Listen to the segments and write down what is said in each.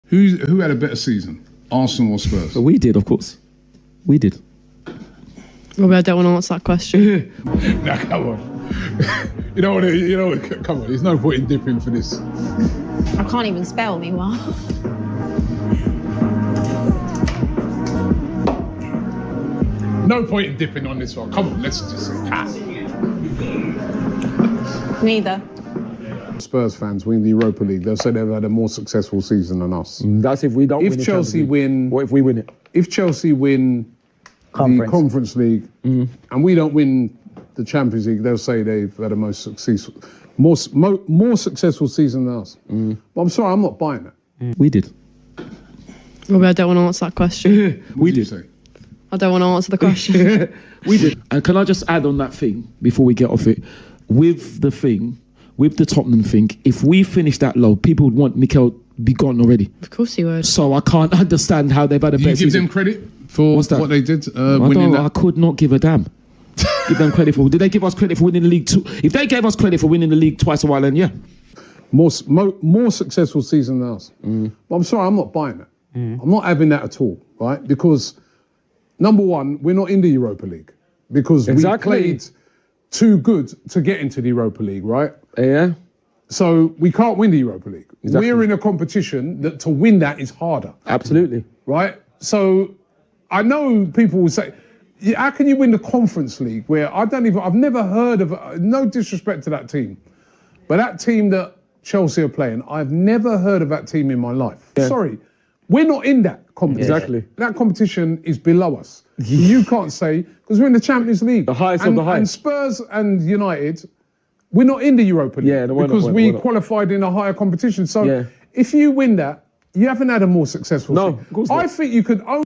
Who had a better season, Arsenal or Spurs? We did, of course. We did. Robbie, I don't want to answer that question. Nah, come on. You know what? Come on. There's no point in dipping for this. I can't even spell, meanwhile. No point in dipping on this one. Come on, let's just say pass. Neither. Spurs fans win the Europa League, they'll say they've had a more successful season than us. That's if we don't win. If Chelsea win, what if we win it? If Chelsea win the Conference League and we don't win the Champions League, they'll say they've had a more successful season than us. But I'm sorry, I'm not buying that. We did. Robbie, I don't want to answer that question. We did. Say? I don't want to answer the question. We did. And can I just add on that thing before we get off it? With the Tottenham thing, if we finish that low, people would want Mikel be gone already. Of course he would. So I can't understand how they've had a better season. You give them credit for what they did winning that? I could not give a damn. Give them credit for. Did they give us credit for winning the league too? If they gave us credit for winning the league twice a while, then yeah. More successful season than us. But I'm sorry, I'm not buying that. I'm not having that at all, right? Because number one, we're not in the Europa League because we played too good to get into the Europa League, right? Yeah. So we can't win the Europa League. Exactly. We're in a competition that to win that is harder. Absolutely. Right? So I know people will say, how can you win the Conference League where I've never heard of, no disrespect to that team, but that team that Chelsea are playing, I've never heard of that team in my life. Yeah. Sorry, we're not in that competition. Exactly. That competition is below us. You can't say, because we're in the Champions League. The highest of the highest. And Spurs and United, we're not in the Europa League because we qualified in a higher competition. So if you win that, you haven't had a more successful season. Of course not. I think you could own...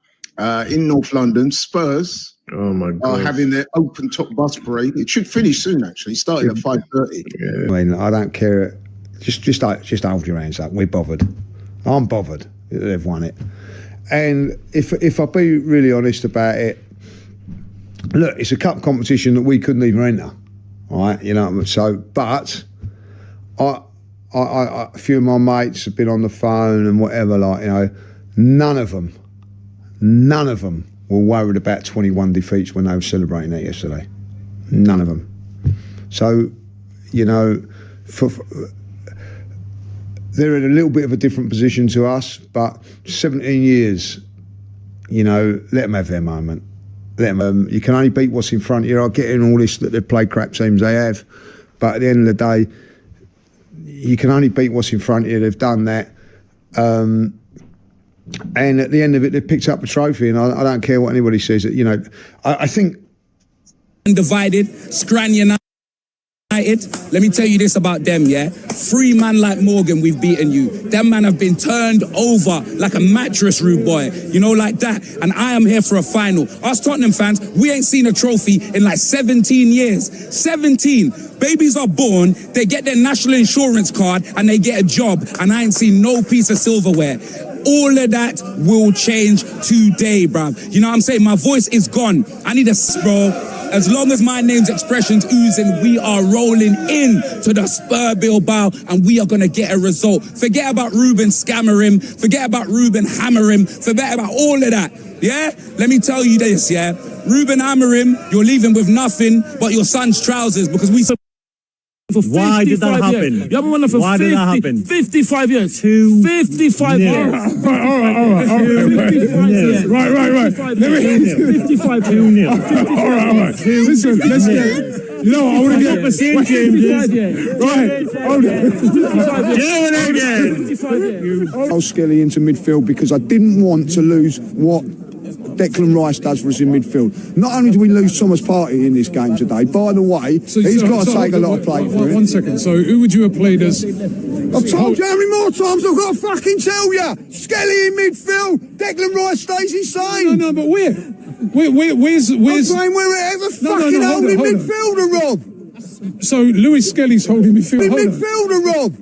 in North London, Spurs are having their open top bus parade. It should finish soon, actually, starting at 5:30. Yeah. I mean, I don't care. Just hold your hands up. We're bothered. I'm bothered that they've won it. And if I be really honest about it, look, it's a cup competition that we couldn't even enter. All right, you know. So, but a few of my mates have been on the phone and whatever, like, you know, none of them were worried about 21 defeats when they were celebrating that yesterday. None of them. So, you know, they're in a little bit of a different position to us, but 17 years, you know, let them have their moment. You can only beat what's in front of you. I get in all this that they've played crap teams, they have, but at the end of the day, you can only beat what's in front of you. They've done that. And at the end of it, they've picked up a trophy, and I don't care what anybody says. You know, I think... Undivided, Scran United. Let me tell you this about them, yeah? 3 man like Morgan, we've beaten you. Them man have been turned over like a mattress, rude boy. You know, like that. And I am here for a final. Us Tottenham fans, we ain't seen a trophy in like 17 years. 17. Babies are born, they get their national insurance card, and they get a job. And I ain't seen no piece of silverware. All of that will change today, bruv. You know what I'm saying? My voice is gone. I need a bro. As long as my name's expressions oozing, we are rolling in to the Spur Bilbao, and we are going to get a result. Forget about Ruben scammer him. Forget about Ruben hammer him. Forget about all of that. Yeah? Let me tell you this, yeah? Ruben hammer him, you're leaving with nothing but your son's trousers, because we... Why did that happen? You haven't won it for 55 years. 55 years. All right. 55 years. Right. 55 2-0. All right. Listen, let's get... You know what, I want to get the St. James's. Right, hold on. I was Skelly into midfield because I didn't want to lose what Declan Rice does for us in midfield. Not only do we lose Thomas Partey in this game today, by the way, he's got to take a lot of play for it. 1 second, so who would you have played as... I've told you how many more times I've got to fucking tell you. Skelly in midfield, Declan Rice stays insane. No, but where's... I'm saying wherever fucking holding midfielder, Rob. So Lewis Skelly's holding midfield. Midfielder, Rob.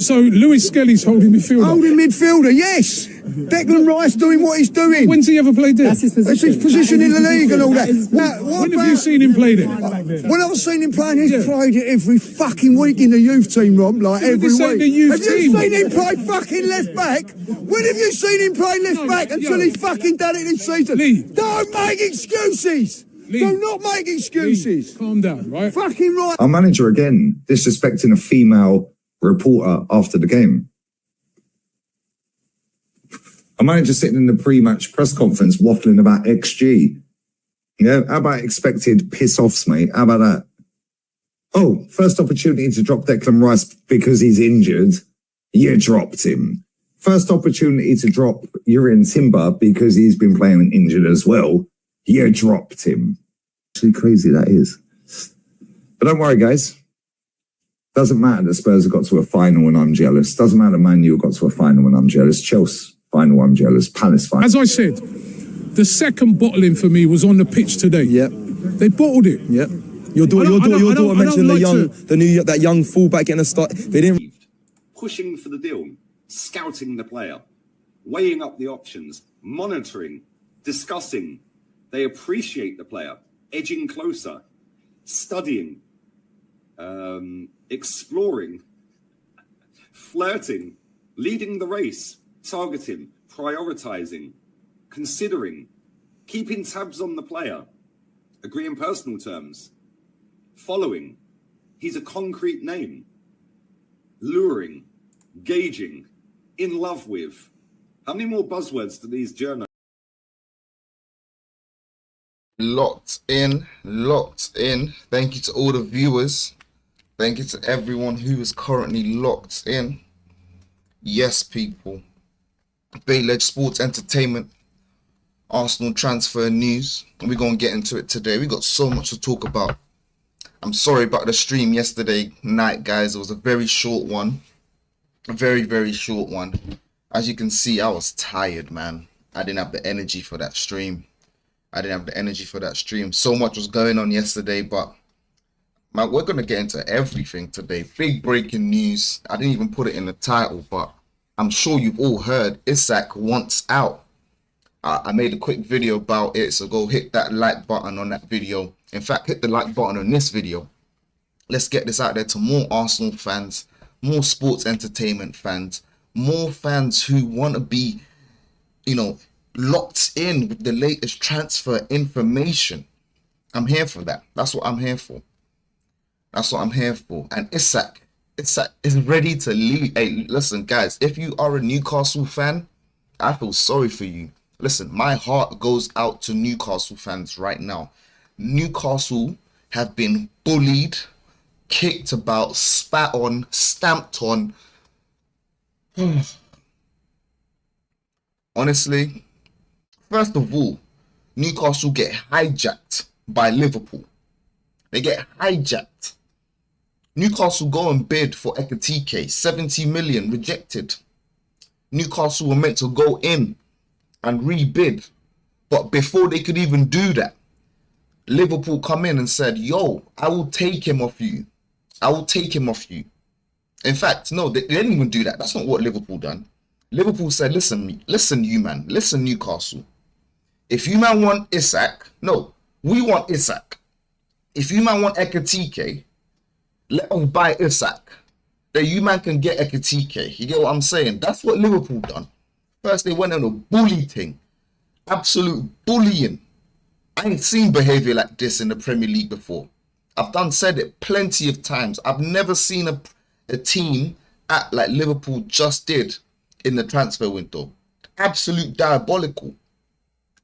So Lewis Skelly's holding midfielder. Holding midfielder, yes. Declan Rice doing what he's doing. When's he ever played there? That's his position in the league and all that. When have you seen him play there? When I've seen him playing, he's played it every fucking week in the youth team, Rob, like every week. Have you seen him play fucking left back? When have you seen him play left back until he's fucking done it this season? Don't make excuses. Do not make excuses. Calm down, right? Fucking right. Our manager again disrespecting a female reporter after the game. Our manager sitting in the pre-match press conference waffling about XG. Yeah, how about expected piss-offs, mate? How about that? Oh, first opportunity to drop Declan Rice because he's injured. You dropped him. First opportunity to drop Urian Timber because he's been playing injured as well. You dropped him. Actually crazy that is. But don't worry, guys. Doesn't matter that Spurs have got to a final and I'm jealous. Doesn't matter Man U got to a final and I'm jealous. Chelsea final, I'm jealous. Palace final. As I said, the second bottling for me was on the pitch today. Yep. They bottled it. Yep. Your daughter mentioned that young fullback getting a start. They didn't. Pushing for the deal, scouting the player, weighing up the options, monitoring, discussing. They appreciate the player, edging closer, studying, exploring, flirting, leading the race, targeting, prioritizing, considering, keeping tabs on the player, agreeing personal terms, following. He's a concrete name. Luring, gauging, in love with. How many more buzzwords do these journalists? Locked in. Thank you to all the viewers. Thank you to everyone who is currently locked in. Yes, people. Bayledge Sports Entertainment. Arsenal transfer news. We're going to get into it today. We got so much to talk about. I'm sorry about the stream yesterday night, guys. It was a very short one. A very, very short one. As you can see, I was tired, man. I didn't have the energy for that stream. So much was going on yesterday, but man, we're going to get into everything today. Big breaking news. I didn't even put it in the title, but I'm sure you've all heard Isak wants out. I made a quick video about it, so go hit that like button on that video. In fact, hit the like button on this video. Let's get this out there to more Arsenal fans, more sports entertainment fans, more fans who want to be, locked in with the latest transfer information. I'm here for that. That's what I'm here for. And Isak is ready to leave. Hey, listen, guys, if you are a Newcastle fan, I feel sorry for you. Listen, my heart goes out to Newcastle fans right now. Newcastle have been bullied, kicked about, spat on, stamped on. Honestly, first of all, Newcastle get hijacked by Liverpool. They get hijacked. Newcastle go and bid for Ekitike, 70 million, rejected. Newcastle were meant to go in and rebid, but before they could even do that, Liverpool come in and said, yo, I will take him off you. In fact, no, they didn't even do that. That's not what Liverpool done. Liverpool said, listen, you man, listen, Newcastle. If you man want Isak, no, we want Isak. If you man want Ekitike, let us buy Isak. Then you man can get Ekitike. You get what I'm saying? That's what Liverpool done. First, they went on a bully thing. Absolute bullying. I ain't seen behavior like this in the Premier League before. I've said it plenty of times. I've never seen a team act like Liverpool just did in the transfer window. Absolute diabolical.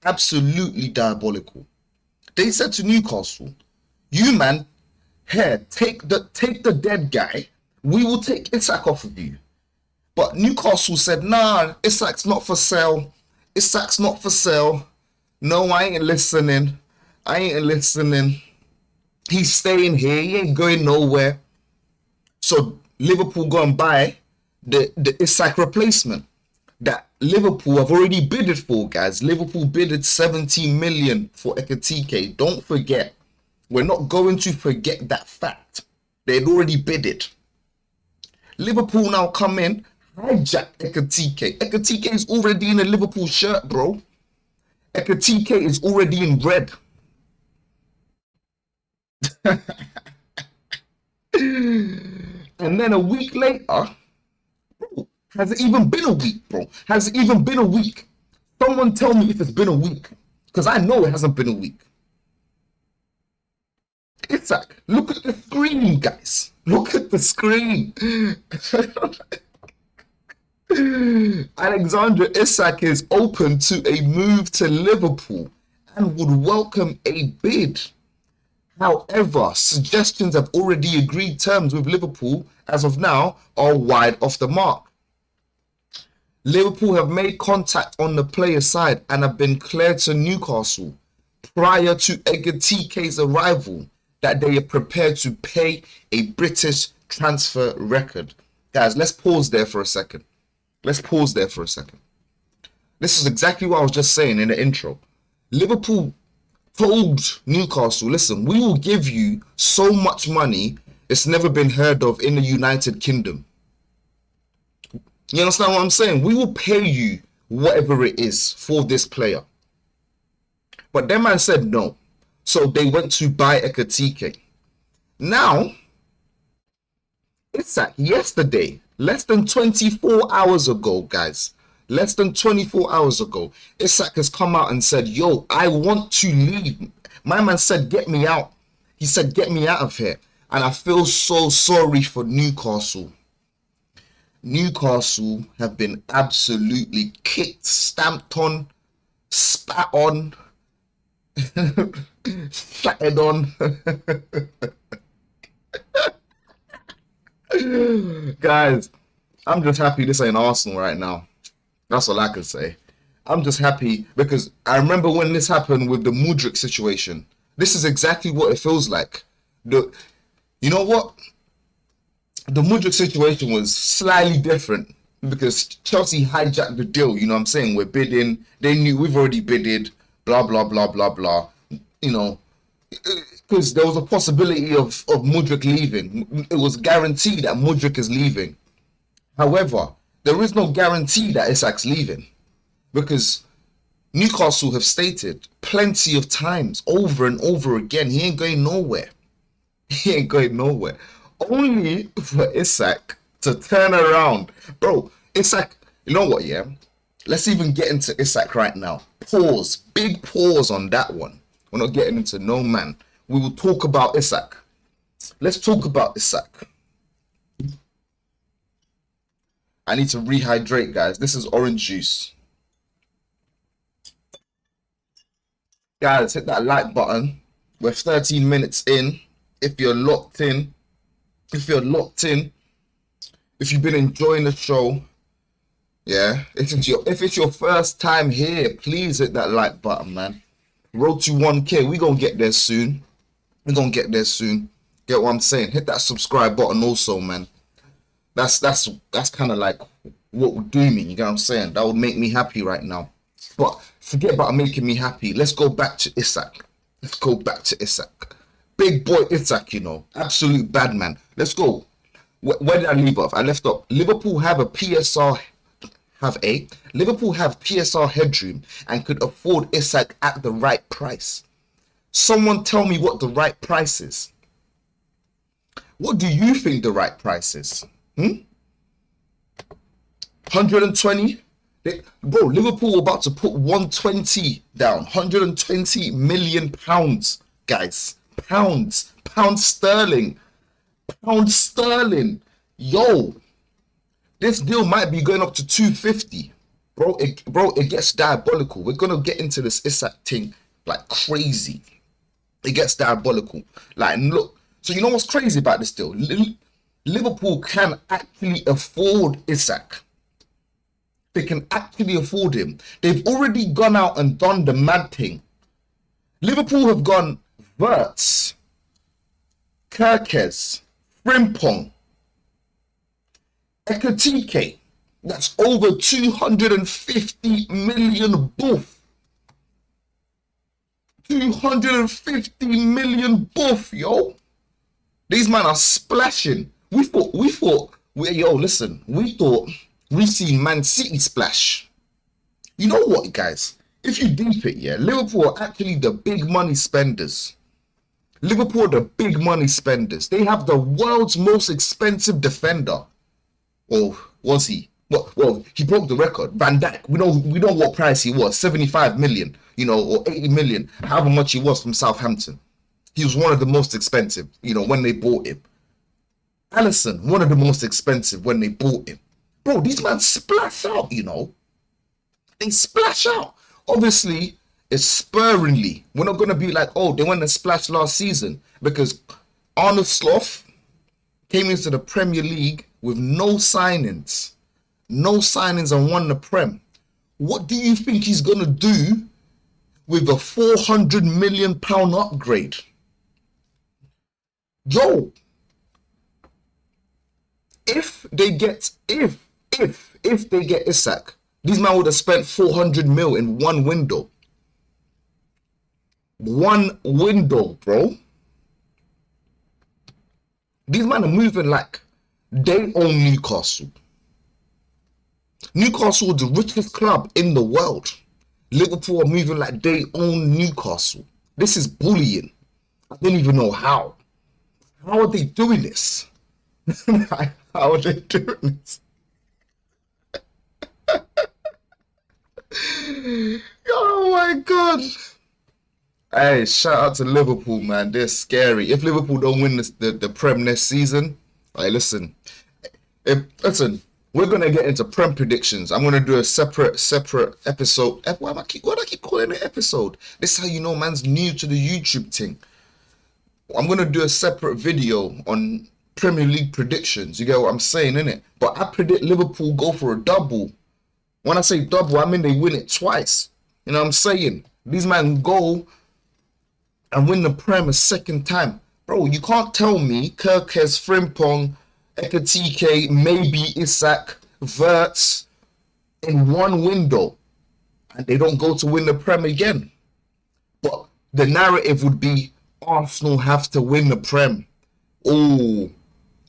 Absolutely diabolical. They said to Newcastle, you man, here, take the dead guy. We will take Isak off of you. But Newcastle said, nah, Isak's not for sale. No, I ain't listening. He's staying here. He ain't going nowhere. So Liverpool go and buy the Isak replacement that Liverpool have already bidded for, guys. Liverpool bidded 70 million for Ekitike. Don't forget. We're not going to forget that fact. They'd already bidded. Liverpool now come in, hijack Ekatike. Ekatike is already in a Liverpool shirt, bro. Ekatike is already in red. And then a week later, bro, has it even been a week, bro? Has it even been a week? Someone tell me if it's been a week, because I know it hasn't been a week. Isak, look at the screen, guys. Look at the screen. Alexander Isak is open to a move to Liverpool and would welcome a bid. However, suggestions have already agreed terms with Liverpool as of now are wide off the mark. Liverpool have made contact on the player side and have been cleared to Newcastle prior to Ekatike's arrival that they are prepared to pay a British transfer record. Guys, let's pause there for a second. Let's pause there for a second. This is exactly what I was just saying in the intro. Liverpool told Newcastle, listen, we will give you so much money it's never been heard of in the United Kingdom. You understand what I'm saying? We will pay you whatever it is for this player. But that man said no. So they went to buy Ekatike. Now, Isak yesterday, less than 24 hours ago, guys, less than 24 hours ago, Isak has come out and said, yo, I want to leave. My man said, get me out. He said, get me out of here. And I feel so sorry for Newcastle. Newcastle have been absolutely kicked, stamped on, spat on, shattered on. Guys, I'm just happy this ain't Arsenal right now. That's all I can say. I'm just happy because I remember when this happened with the Mudryk situation. This is exactly what it feels like. You know what? The Mudryk situation was slightly different because Chelsea hijacked the deal. You know what I'm saying? We're bidding. They knew we've already bidded. Blah, blah, blah, blah, blah. You know, because there was a possibility of Mudryk leaving. It was guaranteed that Mudryk is leaving. However, there is no guarantee that Isak's leaving because Newcastle have stated plenty of times over and over again, he ain't going nowhere. He ain't going nowhere. Only for Isak to turn around. Bro, Isak, you know what, yeah? Let's even get into Isak right now. Pause. Big pause on that one. We're not getting into no man. We will talk about Isak. Let's talk about Isak. I need to rehydrate, guys. This is orange juice. Guys, hit that like button. We're 13 minutes in. If you're locked in, if you've been enjoying the show, yeah, if it's your first time here, please hit that like button, man. Road to 1K, we gonna get there soon. Get what I'm saying? Hit that subscribe button also, man. That's kind of like what would do me, you know what I'm saying? That would make me happy right now. But forget about making me happy. Let's go back to Isak. Big boy Isak, you know, absolute bad man. Let's go. Where did I leave off? I left off. Liverpool have PSR headroom and could afford Isak at the right price. Someone tell me what the right price is. What do you think the right price is? 120? Bro, Liverpool are about to put 120 down. 120 million pounds, guys. Pound sterling. Yo, this deal might be going up to 250. Bro, it gets diabolical. We're gonna get into this Isak thing like crazy. It gets diabolical. Like, look, so you know what's crazy about this deal? Liverpool can actually afford Isak. They can actually afford him. They've already gone out and done the mad thing. Liverpool have gone Verts, Gyökeres, Frimpong, Ekatike. That's over 250 million buff. 250 million buff, yo. These men are splashing. We thought, listen, we thought We've seen Man City splash. You know what, guys? If you deep it, yeah, Liverpool are actually the big money spenders. Liverpool are the big money spenders. They have the world's most expensive defender. Or was he? Well, he broke the record. Van Dijk, we know what price he was, 75 million, you know, or 80 million, however much he was from Southampton. He was one of the most expensive, you know, when they bought him. Alisson, one of the most expensive when they bought him. Bro, these men splash out, you know. They splash out. Obviously, it's sparingly. We're not going to be like, oh, they went and splashed last season, because Arne Slot came into the Premier League with no signings. No signings and won the Prem. What do you think he's going to do with a £400 million upgrade? Yo, if they get Isak, these men would have spent 400 mil in one window. One window, bro. These men are moving like they own Newcastle. Newcastle is the richest club in the world. Liverpool are moving like they own Newcastle. This is bullying. I don't even know how. How are they doing this? How are they doing this? Oh my God. Hey, shout out to Liverpool, man. They're scary. If Liverpool don't win the Prem next season, hey, listen, we're gonna get into Prem predictions. I'm gonna do a separate episode. Why do I keep calling it episode? This is how you know man's new to the YouTube thing. I'm gonna do a separate video on Premier League predictions. You get what I'm saying, innit? But I predict Liverpool go for a double. When I say double, I mean they win it twice. You know what I'm saying? These men go and win the Prem a second time. Bro, you can't tell me Gyökeres, Frimpong, Ekatike, maybe Isak, Wirtz in one window and they don't go to win the Prem again. But the narrative would be Arsenal have to win the Prem. Oh,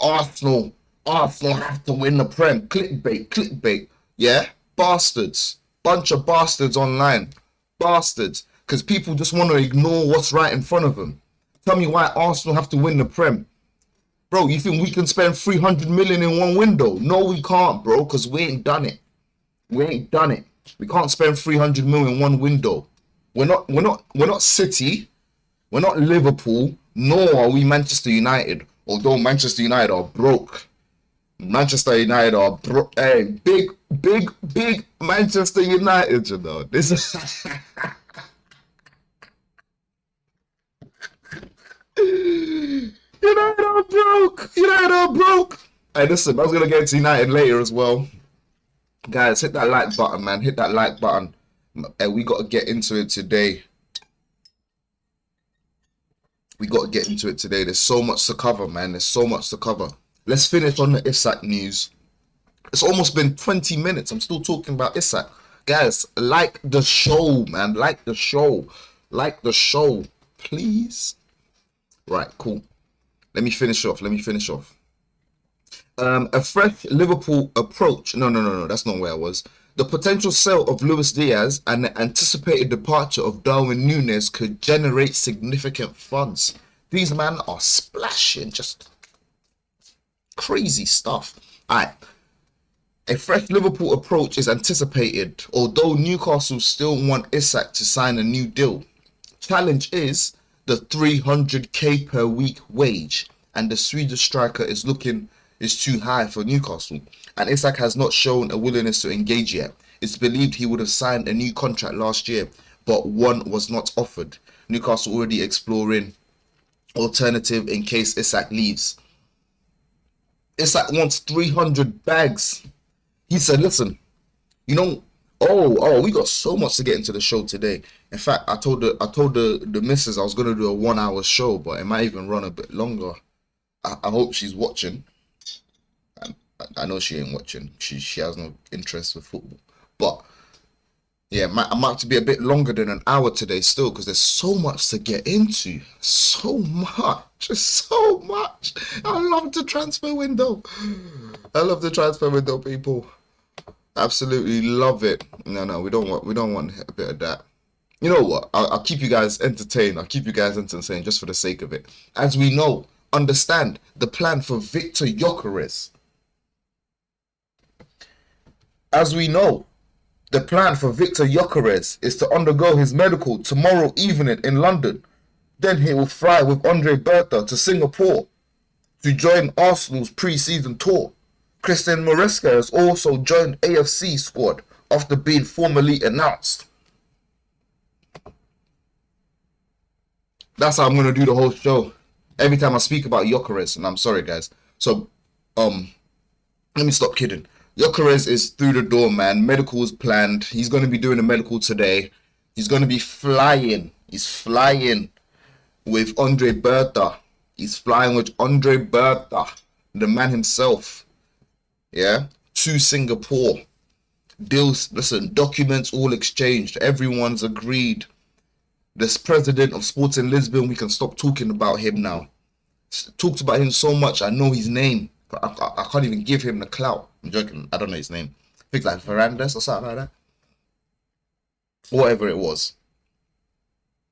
Arsenal have to win the Prem. Clickbait. Yeah, bastards. Bunch of bastards online. Bastards. Because people just want to ignore what's right in front of them. Tell me why Arsenal have to win the Prem. Bro, you think we can spend 300 million in one window? No, we can't, bro, because we ain't done it. We ain't done it. We can't spend 300 million in one window. We're not City. We're not Liverpool. Nor are we Manchester United. Although Manchester United are broke. Manchester United are broke. Hey, big Manchester United, you know. This is... United are broke. Hey, listen, I was gonna get to United later as well. Guys, hit that like button, man. Hit that like button. Hey, we gotta get into it today. There's so much to cover, man. There's so much to cover. Let's finish on the Isak news. It's almost been 20 minutes. I'm still talking about Isak. Guys, like the show, man. Like the show. Please. Right, cool. Let me finish off. A fresh Liverpool approach. No, that's not where I was. The potential sale of Luis Diaz and the anticipated departure of Darwin Núñez could generate significant funds. These men are splashing, just crazy stuff. Alright. A fresh Liverpool approach is anticipated, although Newcastle still want Isak to sign a new deal. Challenge is the 300k per week wage, and the Swedish striker is too high for Newcastle, and Isak has not shown a willingness to engage yet. It's believed he would have signed a new contract last year, but one was not offered. Newcastle already exploring alternative in case Isak leaves. Isak wants 300 bags. He said, listen, you know, we got so much to get into the show today. In fact, I told the missus I was going to do a 1 hour show, but it might even run a bit longer. I hope she's watching. I know she ain't watching. She has no interest with football. But yeah, I might have to be a bit longer than an hour today still, because there's so much to get into. So much. I love the transfer window. People. Absolutely love it. No, we don't want a bit of that. You know what? I'll keep you guys entertained. I'll keep you guys entertained just for the sake of it. As we know, understand the plan for Viktor Gyökeres. As we know, the plan for Viktor Gyökeres is to undergo his medical tomorrow evening in London. Then he will fly with Andre Berta to Singapore to join Arsenal's pre-season tour. Christian Maresca has also joined AFC squad after being formally announced. That's how I'm going to do the whole show. Every time I speak about Gyökeres, and I'm sorry guys. So, let me stop kidding. Gyökeres is through the door, man. Medical is planned. He's going to be doing a medical today. He's going to be flying. He's flying with Andre Berta. He's flying with Andre Berta, the man himself. Yeah, to Singapore. Deals, listen, documents all exchanged. Everyone's agreed. This president of Sporting Lisbon, we can stop talking about him now. Talked about him so much, I know his name. I can't even give him the clout. I'm joking, I don't know his name. I think like Fernandez or something like that. Whatever it was.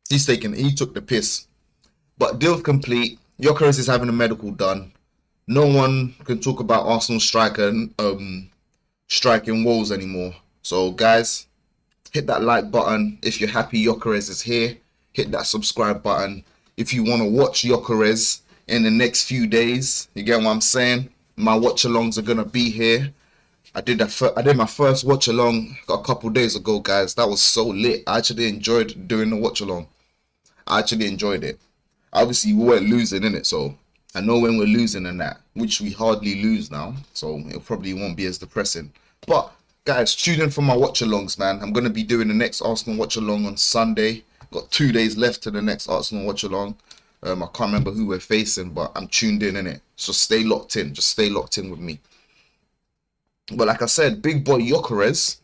He took the piss. But deal complete. Gyökeres is having a medical done. No one can talk about Arsenal striking woes anymore. So guys, hit that like button if you're happy Gyökeres is here. Hit that subscribe button if you want to watch Gyökeres in the next few days. You get what I'm saying? My watch alongs are gonna be here. I did my first watch along a couple days ago, guys. That was so lit. I actually enjoyed doing the watch along. I actually enjoyed it. Obviously we weren't losing in it, so I know when we're losing in that, which we hardly lose now, so it probably won't be as depressing. But guys, tune in for my watch alongs, man. I'm gonna be doing the next Arsenal watch along on Sunday. Got 2 days left to the next Arsenal watch along. I can't remember who we're facing, but I'm tuned in it. So stay locked in. Just stay locked in with me. But like I said, big boy Gyökeres,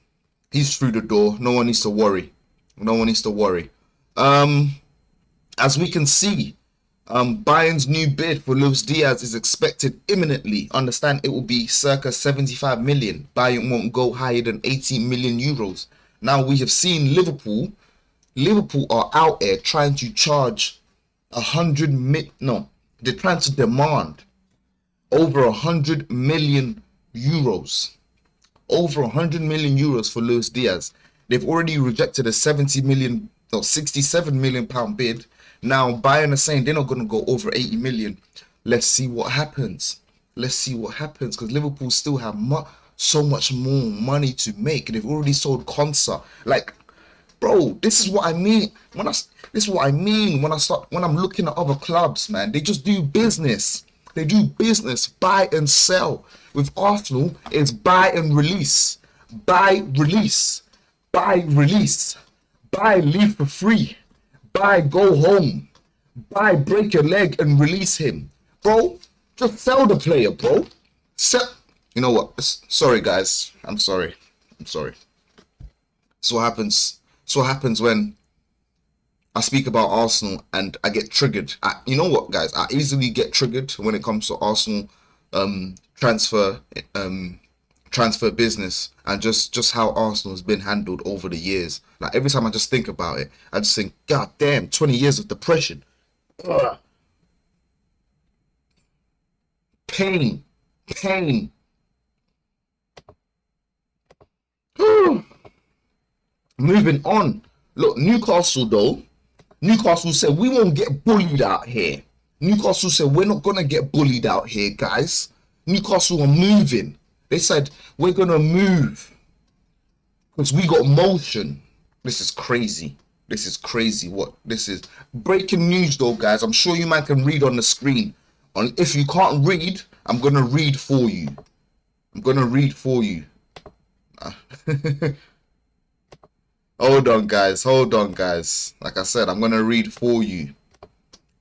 he's through the door. No one needs to worry. No one needs to worry. As we can see, Bayern's new bid for Luis Diaz is expected imminently. Understand, it will be circa 75 million. Bayern won't go higher than 18 million euros. Now we have seen Liverpool are out there trying to charge they're trying to demand over 100 million euros. Over 100 million euros for Luis Diaz. They've already rejected a 67 million pound bid. Now Bayern are saying they're not going to go over 80 million. Let's see what happens. Let's see what happens, because Liverpool still have so much more money to make. They've already sold Konsa. Like, bro, this is what I mean when I'm looking at other clubs, man. They just do business. They do business, buy and sell. With Arsenal, it's buy and release, buy, release, buy, release, buy, leave for free, buy, go home, buy, break your leg and release him, bro. Just sell the player, bro. You know what? Sorry, guys. I'm sorry. So what happens. So what happens when I speak about Arsenal and I get triggered. You know what, guys? I easily get triggered when it comes to Arsenal transfer business and just how Arsenal has been handled over the years. Like every time I just think about it, I just think, God damn, 20 years of depression. Ugh. Pain. Moving on. Look, Newcastle though. Newcastle said we won't get bullied out here. Newcastle said we're not gonna get bullied out here, guys. Newcastle are moving. They said we're gonna move because we got motion. This is crazy. This is crazy. What this is breaking news though, guys. I'm sure you man can read on the screen. If you can't read, I'm gonna read for you. Hold on, guys. Like I said, I'm going to read for you.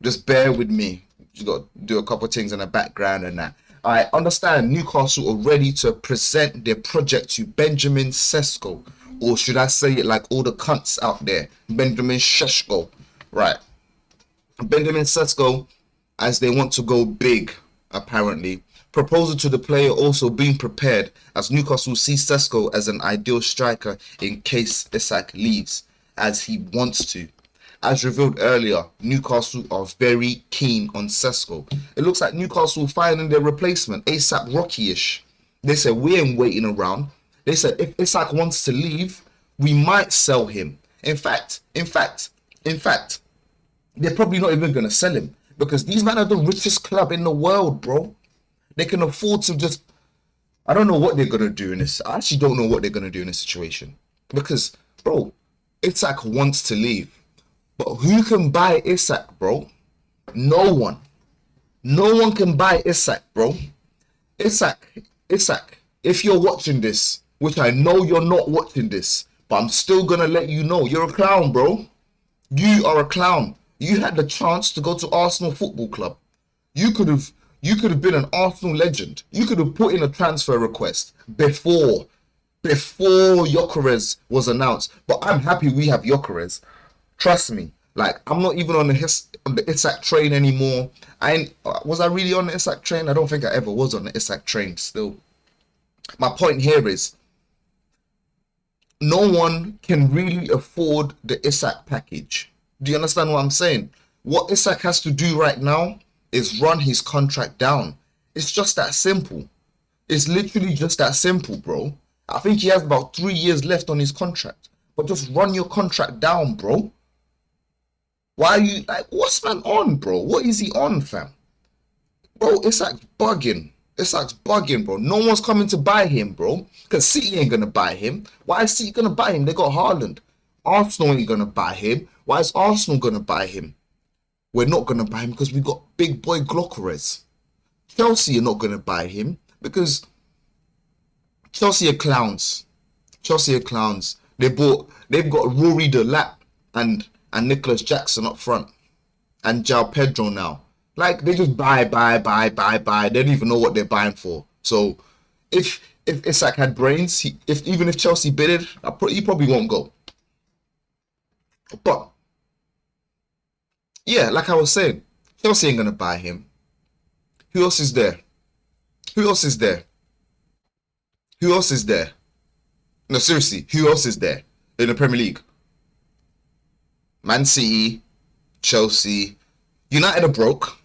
Just bear with me. You got to do a couple of things in the background and that. I understand Newcastle are ready to present their project to Benjamin Sesko. Or should I say it like all the cunts out there? Benjamin Sesko. Right. Benjamin Sesko, as they want to go big, apparently. Proposal to the player also being prepared, as Newcastle sees Sesko as an ideal striker in case Isak leaves, as he wants to. As revealed earlier, Newcastle are very keen on Sesko. It looks like Newcastle finding their replacement, ASAP Rocky-ish. They said, we ain't waiting around. They said, if Isak wants to leave, we might sell him. In fact, they're probably not even going to sell him, because these men are the richest club in the world, bro. They can afford to just... I don't know what they're going to do in this. I actually don't know what they're going to do in this situation. Because, bro, Isak wants to leave. But who can buy Isak, bro? No one. No one can buy Isak, bro. Isak, if you're watching this, which I know you're not watching this, but I'm still going to let you know, you're a clown, bro. You are a clown. You had the chance to go to Arsenal Football Club. You could have been an Arsenal legend. You could have put in a transfer request before Gyökeres was announced. But I'm happy we have Gyökeres. Trust me. Like, I'm not even on the Isak train anymore. Was I really on the Isak train? I don't think I ever was on the Isak train still. My point here is, no one can really afford the Isak package. Do you understand what I'm saying? What Isak has to do right now is run his contract down. It's just that simple. It's literally just that simple, bro. I think he has about 3 years left on his contract. But just run your contract down, bro. Why are you, like, what's man on, bro? What is he on, fam? Bro, Isak's bugging. Isak's bugging, bro. No one's coming to buy him, bro. Because City ain't going to buy him. Why is City going to buy him? They got Haaland. Arsenal ain't going to buy him. Why is Arsenal going to buy him? We're not going to buy him because we got big boy GYOKERES. Chelsea are not going to buy him because Chelsea are clowns. Chelsea are clowns. They've got Rory Delap and Nicholas Jackson up front. And João Pedro now. Like, they just buy. They don't even know what they're buying for. So, if Isak had brains, even if Chelsea bid it, he probably won't go. But, yeah, like I was saying, Chelsea ain't going to buy him. Who else is there? Who else is there? Who else is there? No, seriously, who else is there in the Premier League? Man City, Chelsea, United are broke.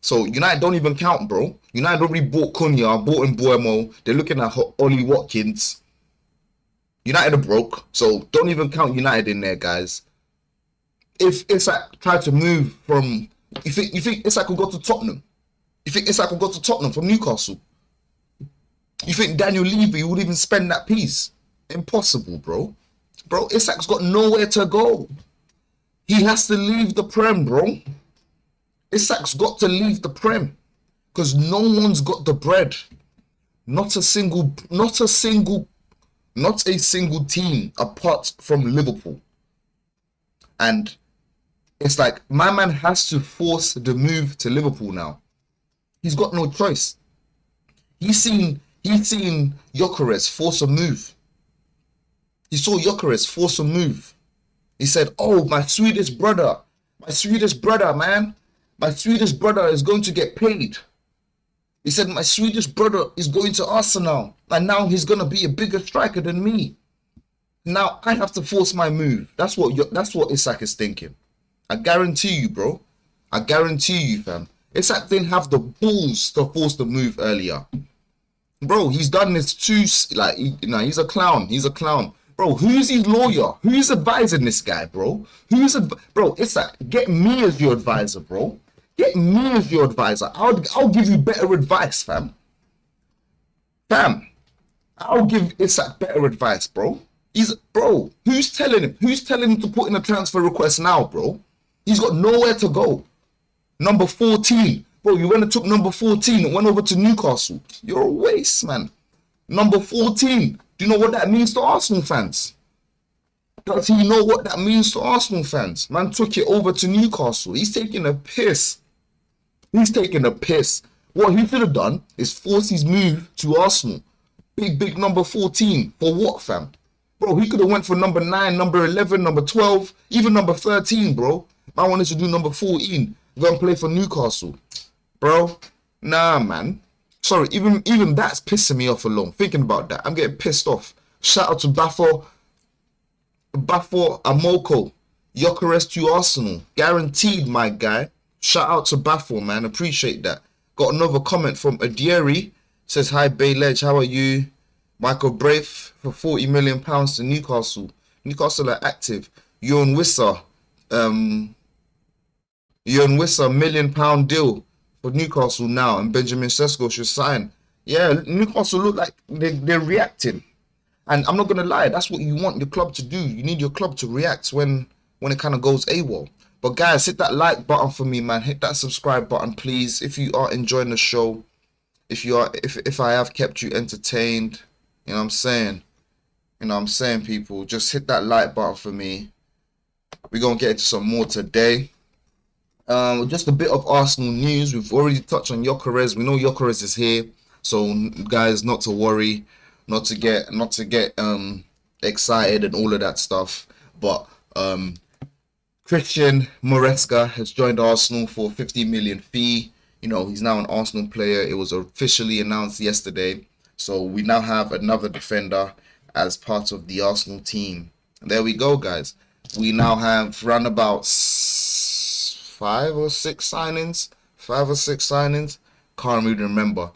So United don't even count, bro. United already bought Cunha, bought in Buemo. They're looking at Ollie Watkins. United are broke. So don't even count United in there, guys. If Isak tried to move from... You think Isak could go to Tottenham? You think Isak could go to Tottenham from Newcastle? You think Daniel Levy would even spend that piece? Impossible, bro. Bro, Isak's got nowhere to go. He has to leave the Prem, bro. Isak's got to leave the Prem. Because no one's got the bread. Not a single team apart from Liverpool. And it's like, my man has to force the move to Liverpool now. He's got no choice. He's seen Gyökeres force a move. He saw Gyökeres force a move. He said, oh, my Swedish brother, man. My Swedish brother is going to get paid. He said, my Swedish brother is going to Arsenal. And now he's going to be a bigger striker than me. Now I have to force my move. That's what Isak is thinking. I guarantee you, bro. I guarantee you, fam. Isak didn't have the balls to force the move earlier. Bro, he's done this too, like, he's a clown. He's a clown. Bro, who's his lawyer? Who's advising this guy, bro? Bro, Isak, get me as your advisor, bro. Get me as your advisor. I'll give you better advice, fam. Fam, I'll give Isak better advice, bro. Bro, who's telling him? Who's telling him to put in a transfer request now, bro? He's got nowhere to go. Number 14. Bro, you went and took number 14 and went over to Newcastle. You're a waste, man. Number 14. Do you know what that means to Arsenal fans? Does he know what that means to Arsenal fans? Man took it over to Newcastle. He's taking a piss. He's taking a piss. What he should have done is force his move to Arsenal. Big number 14. For what, fam? Bro, he could have went for number 9, number 11, number 12, even number 13, bro. I wanted to do number 14. Go and play for Newcastle. Bro, nah, man. Sorry, even that's pissing me off alone. Thinking about that, I'm getting pissed off. Shout out to Bafo Amoko. Gyökeres to Arsenal. Guaranteed, my guy. Shout out to Bafo, man. Appreciate that. Got another comment from Adieri. Says, hi, Bay Ledge. How are you? Michael Brave for £40 million to Newcastle. Newcastle are active. Ewan Wisser. £1 million deal for Newcastle now. And Benjamin Sesko should sign. Yeah, Newcastle look like they're reacting. And I'm not going to lie. That's what you want your club to do. You need your club to react when it kind of goes AWOL. But guys, hit that like button for me, man. Hit that subscribe button, please. If you are enjoying the show, if I have kept you entertained, you know what I'm saying? You know what I'm saying, people? Just hit that like button for me. We're going to get into some more today. Just a bit of Arsenal news. We've already touched on Gyökeres. We know Gyökeres is here. So, guys, not to worry. Not to get excited and all of that stuff. But Christian Moreska has joined Arsenal for a 50 million fee. You know, he's now an Arsenal player. It was officially announced yesterday. So we now have another defender as part of the Arsenal team. There we go, guys. We now have around about 5 or 6 signings. Can't really remember.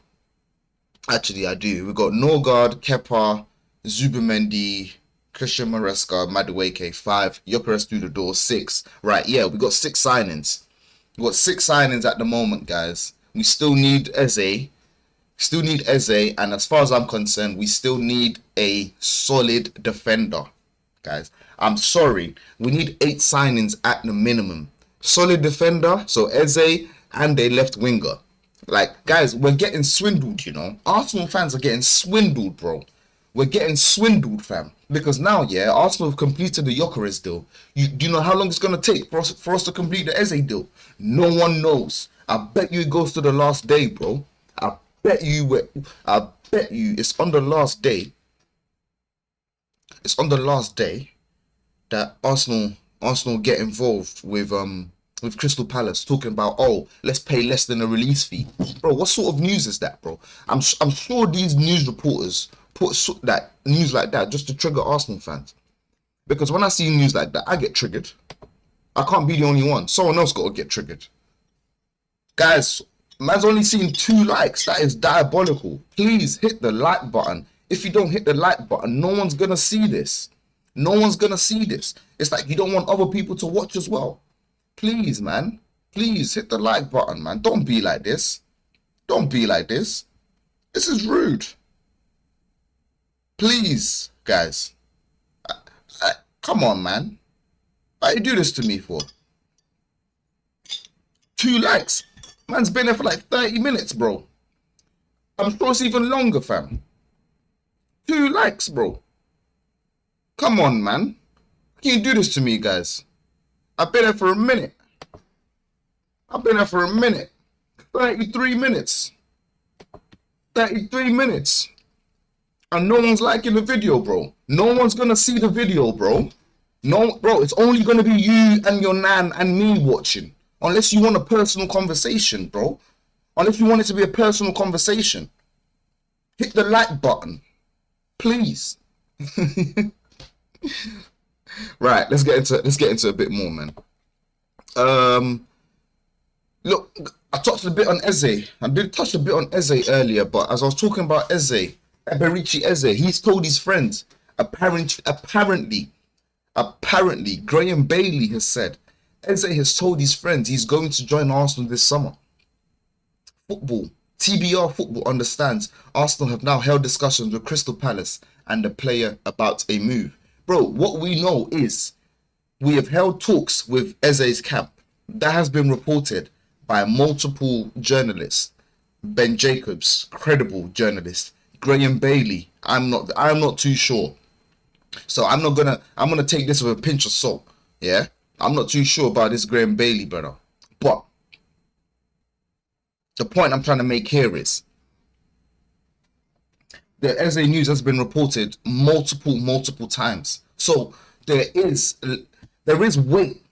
Actually, I do. We got Norgard, Kepa, Zubimendi, Christian Moreska, Madueke, 5. Gyökeres through the door, 6. Right, yeah, we got 6 signings. We got 6 signings at the moment, guys. We still need Eze. And as far as I'm concerned, we still need a solid defender, guys. I'm sorry. We need 8 signings at the minimum. Solid defender, so Eze and a left winger. Like, guys, we're getting swindled, you know. Arsenal fans are getting swindled, bro. We're getting swindled, fam. Because now, yeah, Arsenal have completed the Gyökeres deal. Do you know how long it's going to take for us to complete the Eze deal? No one knows. I bet you it goes to the last day, bro. I bet you it's on the last day. It's on the last day that Arsenal get involved with Crystal Palace, talking about, oh, let's pay less than a release fee. Bro, what sort of news is that, bro? I'm sure these news reporters put that news like that just to trigger Arsenal fans. Because when I see news like that, I get triggered. I can't be the only one. Someone else got to get triggered. Guys, man's only seen 2 likes. That is diabolical. Please hit the like button. If you don't hit the like button, no one's going to see this. No one's going to see this. It's like you don't want other people to watch as well. Please, man. Please hit the like button, man. Don't be like this. Don't be like this. This is rude. Please, guys. Come on, man. Why you do this to me for? 2 likes. Man's been there for like 30 minutes, bro. I'm sure it's even longer, fam. 2 likes, bro. Come on, man. How can you do this to me, guys? I've been there for a minute. 33 minutes. 33 minutes. And no one's liking the video, bro. No one's gonna see the video, bro. No, bro, it's only gonna be you and your nan and me watching. Unless you want a personal conversation, bro. Unless you want it to be a personal conversation. Hit the like button. Please. Right, let's get into a bit more, man. Look, I touched a bit on Eze. I did touch a bit on Eze earlier, but as I was talking about Eze, Eberechi Eze, he's told his friends, apparently, Graham Bailey has said, Eze has told his friends he's going to join Arsenal this summer. TBR Football understands Arsenal have now held discussions with Crystal Palace and the player about a move. Bro, what we know is we have held talks with Eze's camp. That has been reported by multiple journalists. Ben Jacobs, credible journalist. Graham Bailey, I'm not too sure. So I'm gonna take this with a pinch of salt. Yeah? I'm not too sure about this Graham Bailey, brother. But the point I'm trying to make here is the Eze news has been reported multiple times. So there is weight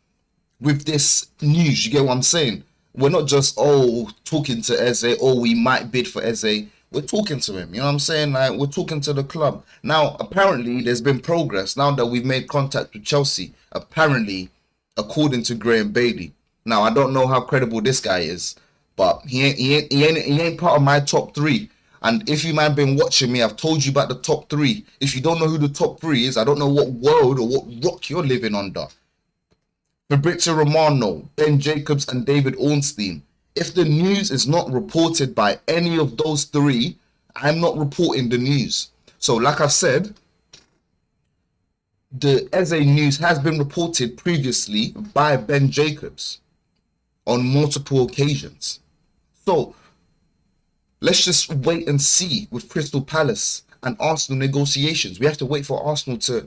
with this news. You get what I'm saying? we're not just talking to Eze, or we might bid for Eze. We're talking to him, you know what I'm saying? Like, we're talking to the club. Now, apparently, there's been progress now that we've made contact with Chelsea. Apparently, according to Graham Bailey. Now, I don't know how credible this guy is, but he ain't part of my top 3. And if you man been watching me, I've told you about the top 3. If you don't know who the top 3 is, I don't know what world or what rock you're living under. Fabrizio Romano, Ben Jacobs, and David Ornstein. If the news is not reported by any of those 3, I'm not reporting the news. So, like I said, the Eze news has been reported previously by Ben Jacobs on multiple occasions. So, let's just wait and see with Crystal Palace and Arsenal negotiations. We have to wait for Arsenal to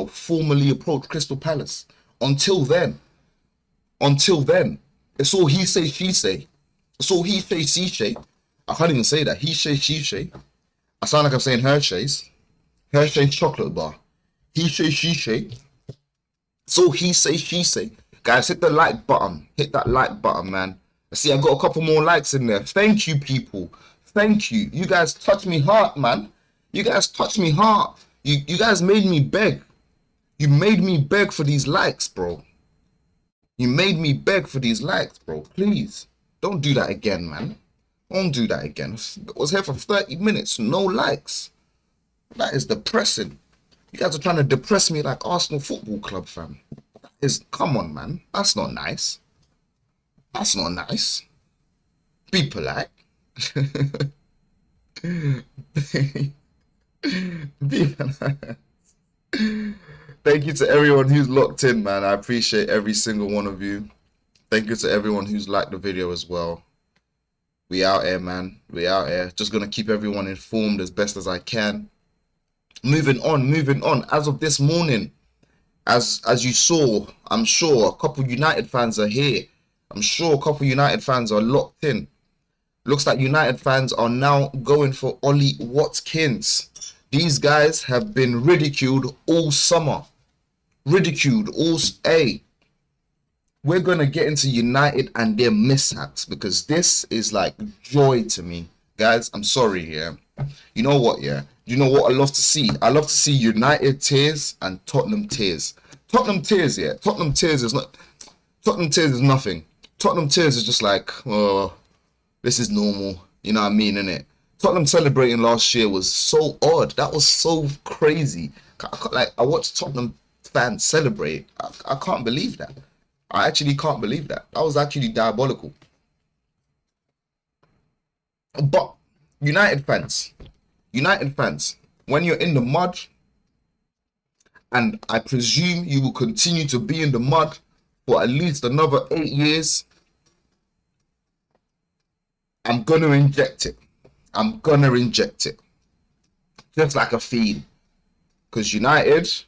formally approach Crystal Palace. Until then, it's all he say, she say. It's all he say, she say. I can't even say that. He say, she say. I sound like I'm saying Hershey's. Hershey's chocolate bar. He say, she say. It's all he say, she say. Guys, hit the like button. Hit that like button, man. I see I got a couple more likes in there. Thank you, people. Thank you. You guys touched me hard, man. You guys touched me hard. You guys made me beg. You made me beg for these likes, bro. You made me beg for these likes, bro. Please. Don't do that again, man. Don't do that again. I was here for 30 minutes. No likes. That is depressing. You guys are trying to depress me like Arsenal Football Club, fam. Come on, man. That's not nice. That's not nice. Be polite. Be polite. Thank you to everyone who's locked in, man. I appreciate every single one of you. Thank you to everyone who's liked the video as well. We out here, man. We out here. Just gonna keep everyone informed as best as I can. Moving on. As of this morning, as you saw, I'm sure a couple United fans are here. I'm sure a couple United fans are locked in. Looks like United fans are now going for Ollie Watkins. These guys have been ridiculed all summer. Ridiculed all... Hey, we're going to get into United and their mishaps because this is like joy to me. Guys, I'm sorry, yeah. You know what, yeah? You know what I love to see? I love to see United tears and Tottenham tears. Tottenham tears, yeah. Tottenham tears is not... Tottenham tears is nothing. Tottenham tears is just like, oh, this is normal. You know what I mean, innit? Tottenham celebrating last year was so odd. That was so crazy. I watched Tottenham fans celebrate. I can't believe that. I actually can't believe that. That was actually diabolical. But United fans, when you're in the mud, and I presume you will continue to be in the mud for at least another 8 years, I'm gonna inject it. I'm gonna inject it. Just like a fiend. Because United,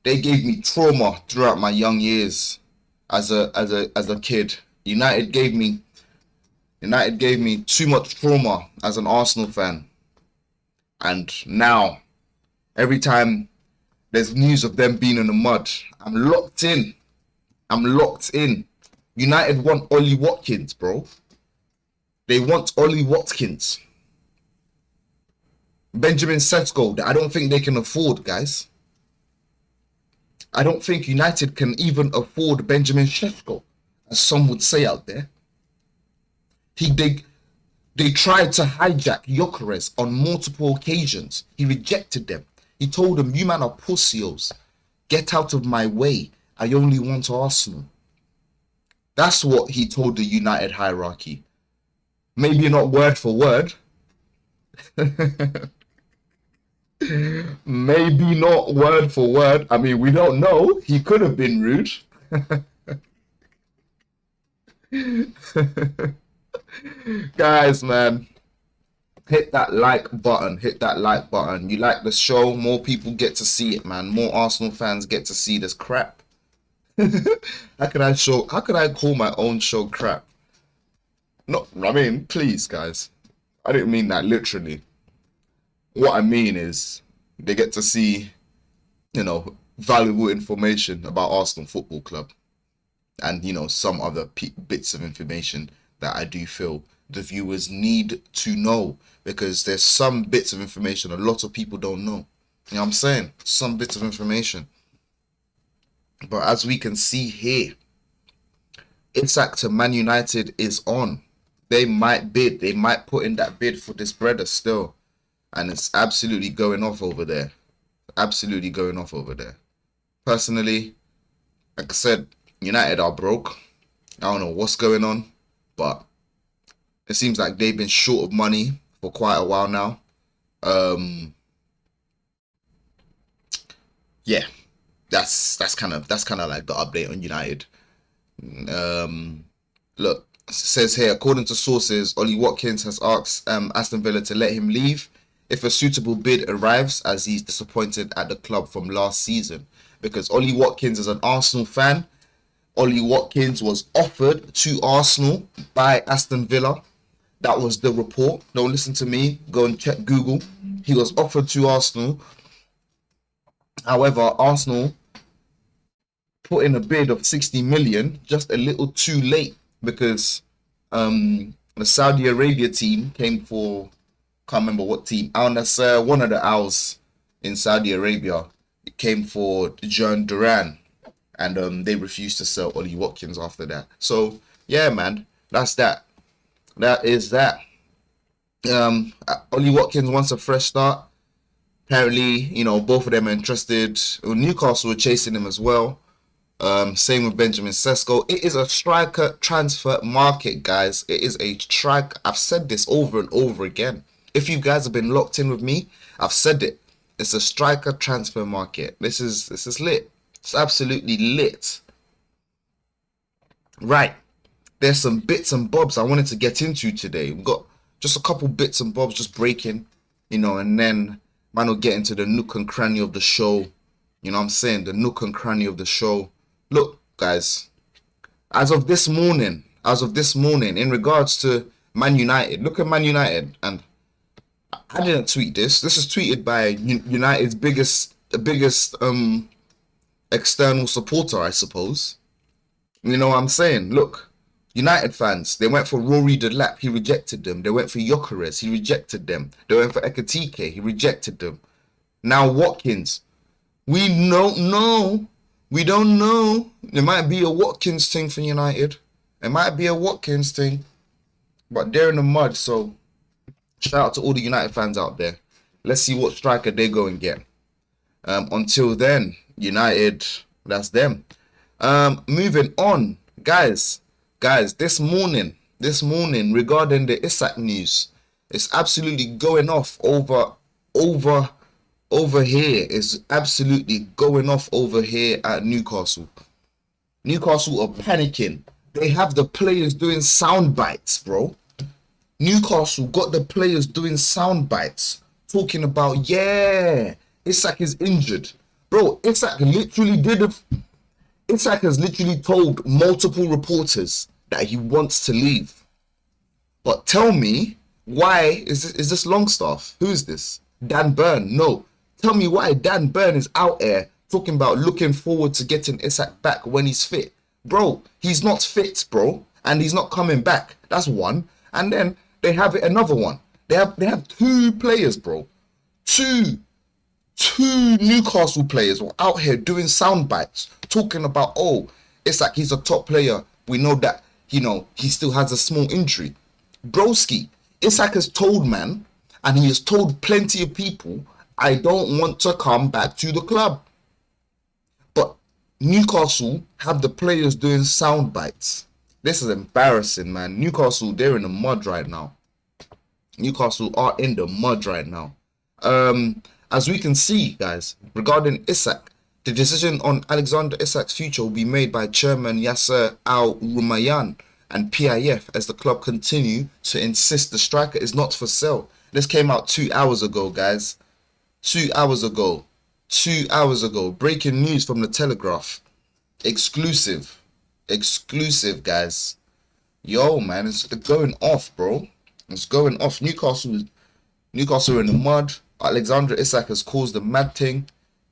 they gave me trauma throughout my young years as a kid. United gave me too much trauma as an Arsenal fan. And now, every time there's news of them being in the mud, I'm locked in. United want Ollie Watkins, bro. They want Ollie Watkins. Benjamin Sesko, I don't think they can afford, guys. I don't think United can even afford Benjamin Sesko, as some would say out there. They tried to hijack Gyökeres on multiple occasions. He rejected them. He told them, you man are pussios. Get out of my way. I only want Arsenal. That's what he told the United hierarchy. Maybe not word for word. Maybe not word for word. I mean, we don't know. He could have been rude. Guys, man, hit that like button. Hit that like button. You like the show, more people get to see it, man. More Arsenal fans get to see this crap. How can I call my own show crap? No, I mean, please, guys. I didn't mean that literally. What I mean is they get to see, valuable information about Arsenal Football Club. and you know, some other bits of information that I do feel the viewers need to know, because there's some bits of information a lot of people don't know. You know what I'm saying? Some bits of information. But as we can see here, Isak to Man United is on. They might bid. They might put in that bid for this brother still. And it's absolutely going off over there. Absolutely going off over there. Personally, like I said, United are broke. I don't know what's going on, but it seems like they've been short of money for quite a while now. Yeah, that's kind of like the update on United. Look, it says here, according to sources, Ollie Watkins has asked Aston Villa to let him leave if a suitable bid arrives, as he's disappointed at the club from last season. Because Ollie Watkins is an Arsenal fan. Ollie Watkins was offered to Arsenal by Aston Villa. That was the report. Don't listen to me. Go and check Google. He was offered to Arsenal. However, Arsenal put in a bid of 60 million just a little too late, because the Saudi Arabia team came for, can't remember what team, one of the Owls in Saudi Arabia. It came for John Duran, and they refused to sell Ollie Watkins after that. So yeah, man, that's that. That is that. Ollie Watkins wants a fresh start. Apparently, you know, both of them are interested. Newcastle were chasing him as well. Same with Benjamin Sesko. It is a striker transfer market, guys. It is a strike. I've said this over and over again. If you guys have been locked in with me, I've said it. It's a striker transfer market. This is lit. It's absolutely lit. Right. There's some bits and bobs I wanted to get into today. We've got just a couple bits and bobs just breaking, you know, and then man will get into the nook and cranny of the show. You know what I'm saying? The nook and cranny of the show. Look, guys, as of this morning, in regards to Man United, look at Man United, and I didn't tweet this. This is tweeted by United's biggest external supporter, I suppose. You know what I'm saying? Look, United fans, they went for Rory Delap, he rejected them. They went for Gyökeres, he rejected them. They went for Ekitike, he rejected them. Now Watkins, we don't know. There might be a Watkins thing for United. It might be a Watkins thing, but they're in the mud. So shout out to all the United fans out there. Let's see what striker they go and get. Until then, United, that's them. Moving on, guys, this morning regarding the Isak news, it's absolutely going off over here. It's absolutely going off over here at Newcastle. Newcastle are panicking. They have the players doing sound bites, bro. Newcastle got the players doing sound bites, talking about, yeah, Isak is injured. Bro, Isak has literally told multiple reporters that he wants to leave. But tell me, why is this Longstaff? Who is this? Dan Burn? No. Tell me why Dan Burn is out there talking about looking forward to getting Isak back when he's fit. Bro, he's not fit, bro. And he's not coming back. That's one. And then they have another one. They have two players, bro. Two Newcastle players were out here doing sound bites, talking about, oh, Isak, he's a top player. We know that, you know, he still has a small injury. Broski, Isak has told, man, and he has told plenty of people, I don't want to come back to the club. But Newcastle have the players doing sound bites. This is embarrassing, man. Newcastle, they're in the mud right now. Newcastle are in the mud right now. As we can see, guys, regarding Isak, the decision on Alexander Isak's future will be made by Chairman Yasser Al-Rumayyan and PIF as the club continue to insist the striker is not for sale. This came out 2 hours ago, guys. 2 hours ago. 2 hours ago. Breaking news from the Telegraph. Exclusive, guys. Yo, man, it's going off, bro. It's going off. Newcastle are in the mud. Alexander Isak has caused a mad thing.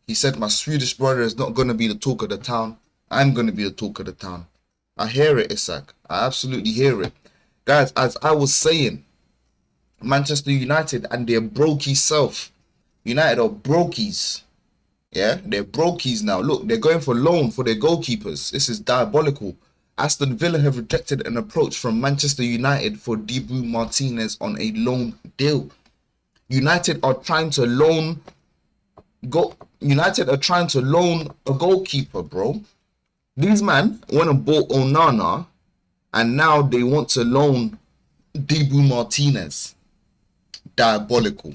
He said, my Swedish brother is not going to be the talk of the town. I'm going to be the talk of the town. I hear it, Isak. I absolutely hear it. Guys, as I was saying, Manchester United and their brokey self. United are brokies. Yeah, they're brokies now. Look, they're going for loan for their goalkeepers. This is diabolical. Aston Villa have rejected an approach from Manchester United for Dibu Martinez on a loan deal. United are trying to loan a goalkeeper, bro. These man went and bought Onana, and now they want to loan Dibu Martinez. Diabolical.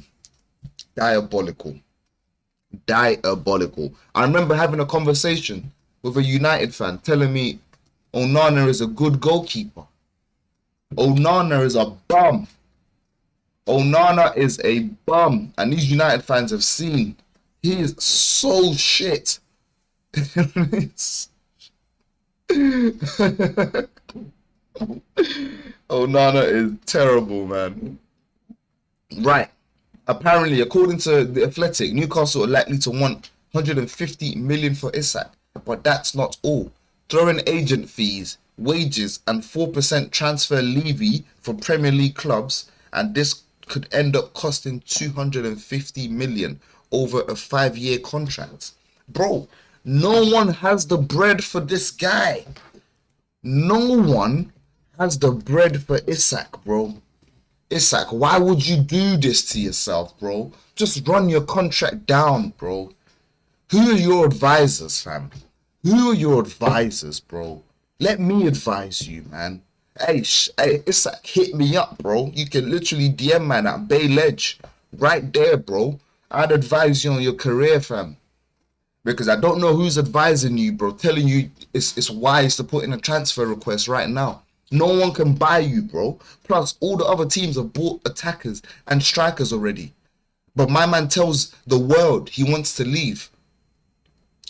Diabolical. Diabolical. I remember having a conversation with a United fan telling me Onana is a good goalkeeper. Onana is a bum. Onana is a bum. And these United fans have seen he is so shit. Onana is terrible, man. Right. Apparently, according to The Athletic, Newcastle are likely to want 150 million for Isak. But that's not all. Throw in agent fees, wages, and 4% transfer levy for Premier League clubs, and this could end up costing 250 million over a 5-year contract. Bro, no one has the bread for this guy. No one has the bread for Isak, bro. Isak, why would you do this to yourself, bro? Just run your contract down, bro. Who are your advisors, fam? Who are your advisors, bro? Let me advise you, man. Hey, Isak, hit me up, bro. You can literally DM man at Bay Ledge. Right there, bro. I'd advise you on your career, fam. Because I don't know who's advising you, bro. Telling you it's wise to put in a transfer request right now. No one can buy you, bro. Plus, all the other teams have bought attackers and strikers already. But my man tells the world he wants to leave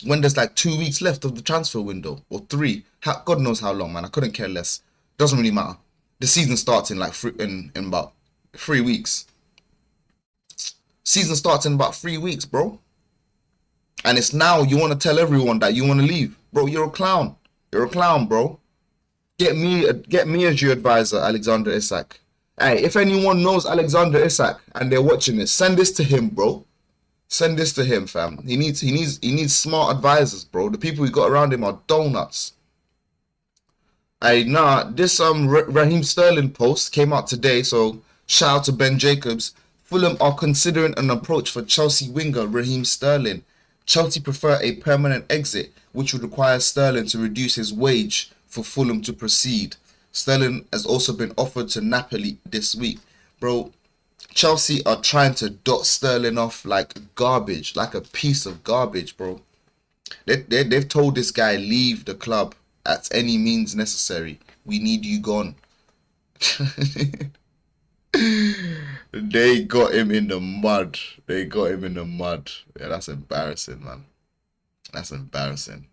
when there's like 2 weeks left of the transfer window, or 3. God knows how long, man. I couldn't care less. Doesn't really matter. The season starts in like in about 3 weeks. Season starts in about 3 weeks, bro. And it's now you want to tell everyone that you want to leave, bro. You're a clown. You're a clown, bro. Get me as your advisor, Alexander Isak. Hey, if anyone knows Alexander Isak and they're watching this, send this to him, bro. Send this to him, fam. He needs smart advisors, bro. The people he got around him are donuts. Hey, nah, this Raheem Sterling post came out today, so shout out to Ben Jacobs. Fulham are considering an approach for Chelsea winger Raheem Sterling. Chelsea prefer a permanent exit, which would require Sterling to reduce his wage for Fulham to proceed. Sterling has also been offered to Napoli this week. Bro, Chelsea are trying to dot Sterling off like garbage, like a piece of garbage, bro. They've told this guy, leave the club at any means necessary. We need you gone. They got him in the mud. They got him in the mud. Yeah, that's embarrassing, man. That's embarrassing.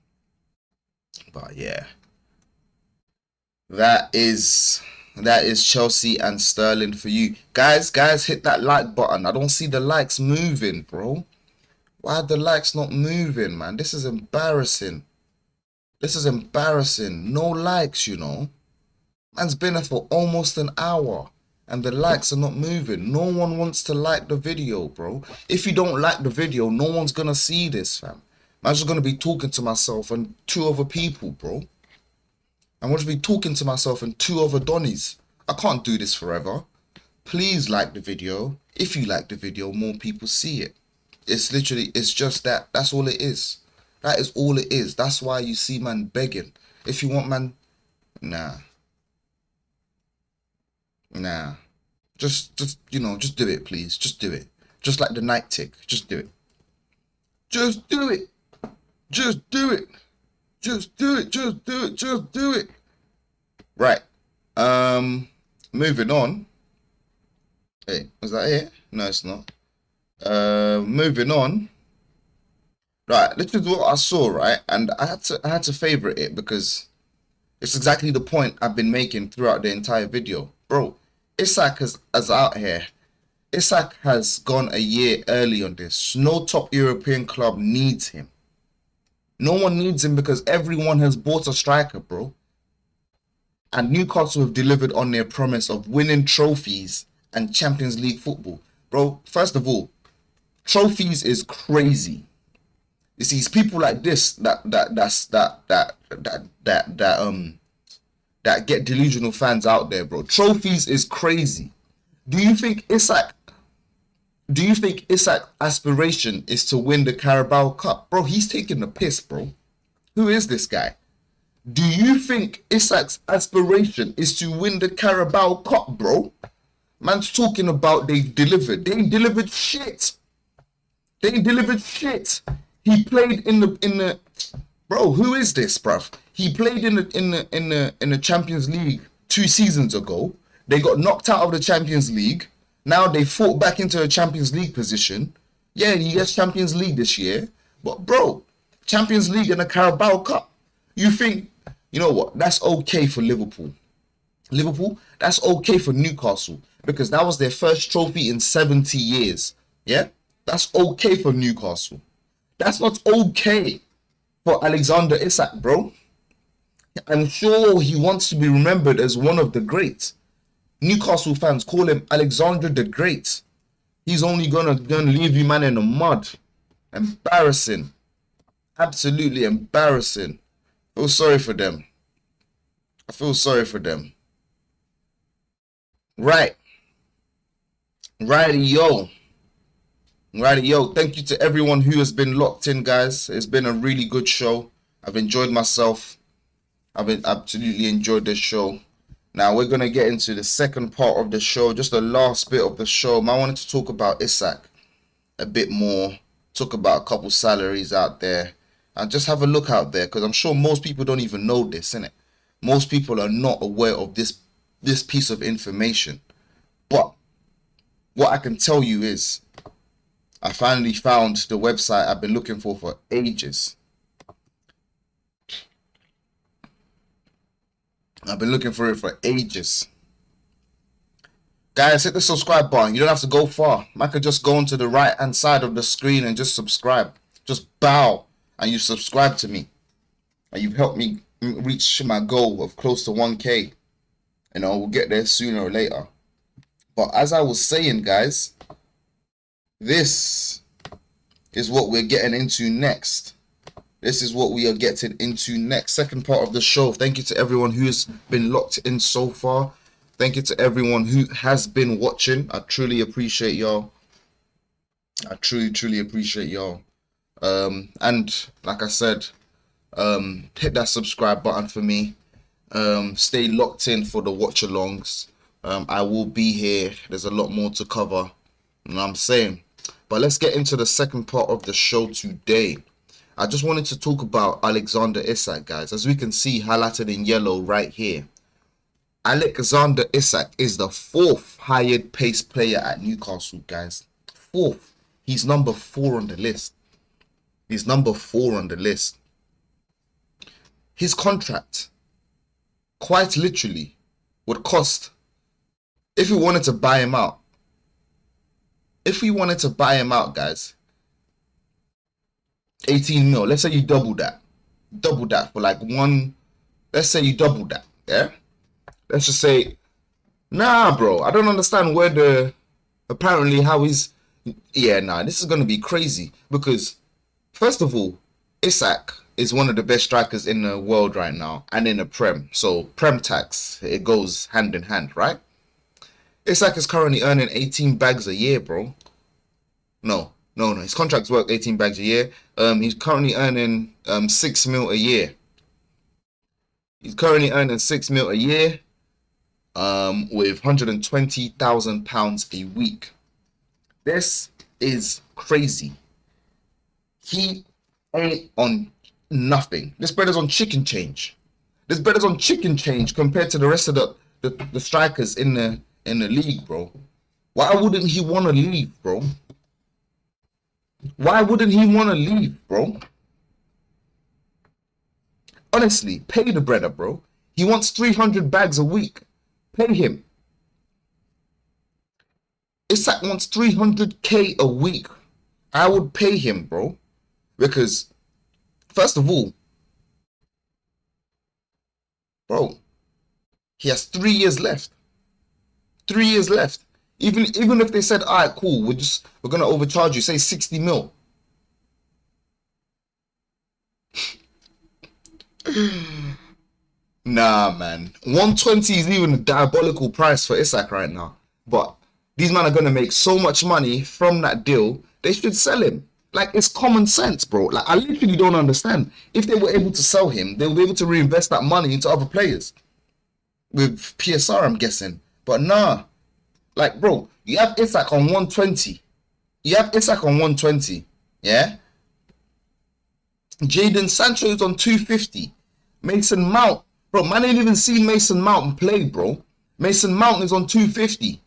But yeah. That is Chelsea and Sterling for you. Guys, hit that like button. I don't see the likes moving, bro. Why are the likes not moving, man? This is embarrassing. This is embarrassing. No likes, you know. Man's been there for almost an hour and the likes are not moving. No one wants to like the video, bro. If you don't like the video, no one's gonna see this, fam. I'm just gonna be talking to myself and 2 other people, bro. I'm going to be talking to myself and 2 other Donnies. I can't do this forever. Please like the video. If you like the video, more people see it. It's literally, it's just that. That's all it is. That is all it is. That's why you see man begging. If you want man, nah. Nah. Just you know, just do it, please. Just do it. Just like the night tick. Just do it. Just do it. Just do it. Just do it, just do it, just do it. Right. Moving on. Hey, was that it? No, it's not. Moving on. Right, this is what I saw, right? And I had to favorite it because it's exactly the point I've been making throughout the entire video. Bro, Isak is out here. Isak has gone a year early on this. No top European club needs him. No one needs him because everyone has bought a striker, bro. And Newcastle have delivered on their promise of winning trophies and Champions League football. Bro, first of all, trophies is crazy. You see, it's people like this that get delusional fans out there, bro. Trophies is crazy. Do you think Isak's aspiration is to win the Carabao Cup? Bro, he's taking the piss, bro. Who is this guy? Do you think Isak's aspiration is to win the Carabao Cup, bro? Man's talking about they delivered. They ain't delivered shit. They ain't delivered shit. He played in the bro. Who is this, bruv? He played in the Champions League 2 seasons ago. They got knocked out of the Champions League. Now they fought back into a Champions League position. Yeah, he gets Champions League this year. But bro, Champions League and the Carabao Cup. You think, you know what? That's okay for Liverpool. Liverpool, that's okay for Newcastle. Because that was their first trophy in 70 years. Yeah? That's okay for Newcastle. That's not okay for Alexander Isak, bro. I'm sure he wants to be remembered as one of the greats. Newcastle fans call him Alexander the Great. He's only gonna leave you man in the mud. Embarrassing. Absolutely embarrassing. I feel sorry for them. I feel sorry for them. Right. Righty-yo. Righty-yo. Thank you to everyone who has been locked in, guys. It's been a really good show. I've enjoyed myself. I've absolutely enjoyed this show. Now we're going to get into the second part of the show, just the last bit of the show. I wanted to talk about Isak a bit more, talk about a couple salaries out there, and just have a look out there, because I'm sure most people don't even know this, innit? Most people are not aware of this piece of information. But what I can tell you is, I finally found the website I've been looking for ages. I've been looking for it for ages. Guys, hit the subscribe button. You don't have to go far. I could just go onto the right hand side of the screen and just subscribe. Just bow and you subscribe to me. And you've helped me reach my goal of close to 1K. You know, we'll get there sooner or later. But as I was saying, guys, this is what we're getting into next. This is what we are getting into next. Second part of the show. Thank you to everyone who has been locked in so far. Thank you to everyone who has been watching. I truly appreciate y'all. I truly appreciate y'all. And like I said, hit that subscribe button for me. Stay locked in for the watch alongs. I will be here. There's a lot more to cover. You know what I'm saying? But let's get into the second part of the show today. I just wanted to talk about Alexander Isak, guys. As we can see highlighted in yellow right here, Alexander Isak is the 4th highest pace player at Newcastle, guys. 4th. He's number 4 on the list. He's number 4 on the list. His contract, quite literally, would cost, if we wanted to buy him out, guys, 18 mil. Let's say you double that for like one. Let's say you double that. Yeah. Let's just say, nah, bro. I don't understand where apparently how he's. Yeah, nah. This is gonna be crazy because, first of all, Isak is one of the best strikers in the world right now and in the Prem. So Prem tax, it goes hand in hand, right? Isak is currently earning 18 bags a year, bro. No. His contract's worth 18 bags a year. He's currently earning 6 mil a year. He's currently earning 6 mil a year, with £120,000 a week. This is crazy. He ain't on nothing. This brother's on chicken change. This brother's on chicken change compared to the rest of the strikers in the league, bro. Why wouldn't he want to leave, bro? Why wouldn't he want to leave, bro? Honestly, pay the brother, bro. He wants 300 bags a week. Pay him. Isak wants 300k a week. I would pay him, bro. Because, first of all, bro, He has 3 years left. 3 years left. Even if they said, all right, cool, we're gonna overcharge you, say 60 mil. Nah, man. 120 is even a diabolical price for Isak right now. But these men are gonna make so much money from that deal, they should sell him. Like, it's common sense, bro. Like, I literally don't understand. If they were able to sell him, they'll be able to reinvest that money into other players. With PSR, I'm guessing. But nah. Like, bro, you have Isak on 120. You have Isak on 120. Yeah? Jadon Sancho is on 250. Mason Mount. Bro, man ain't even seen Mason Mount play, bro. Mason Mount is on 250.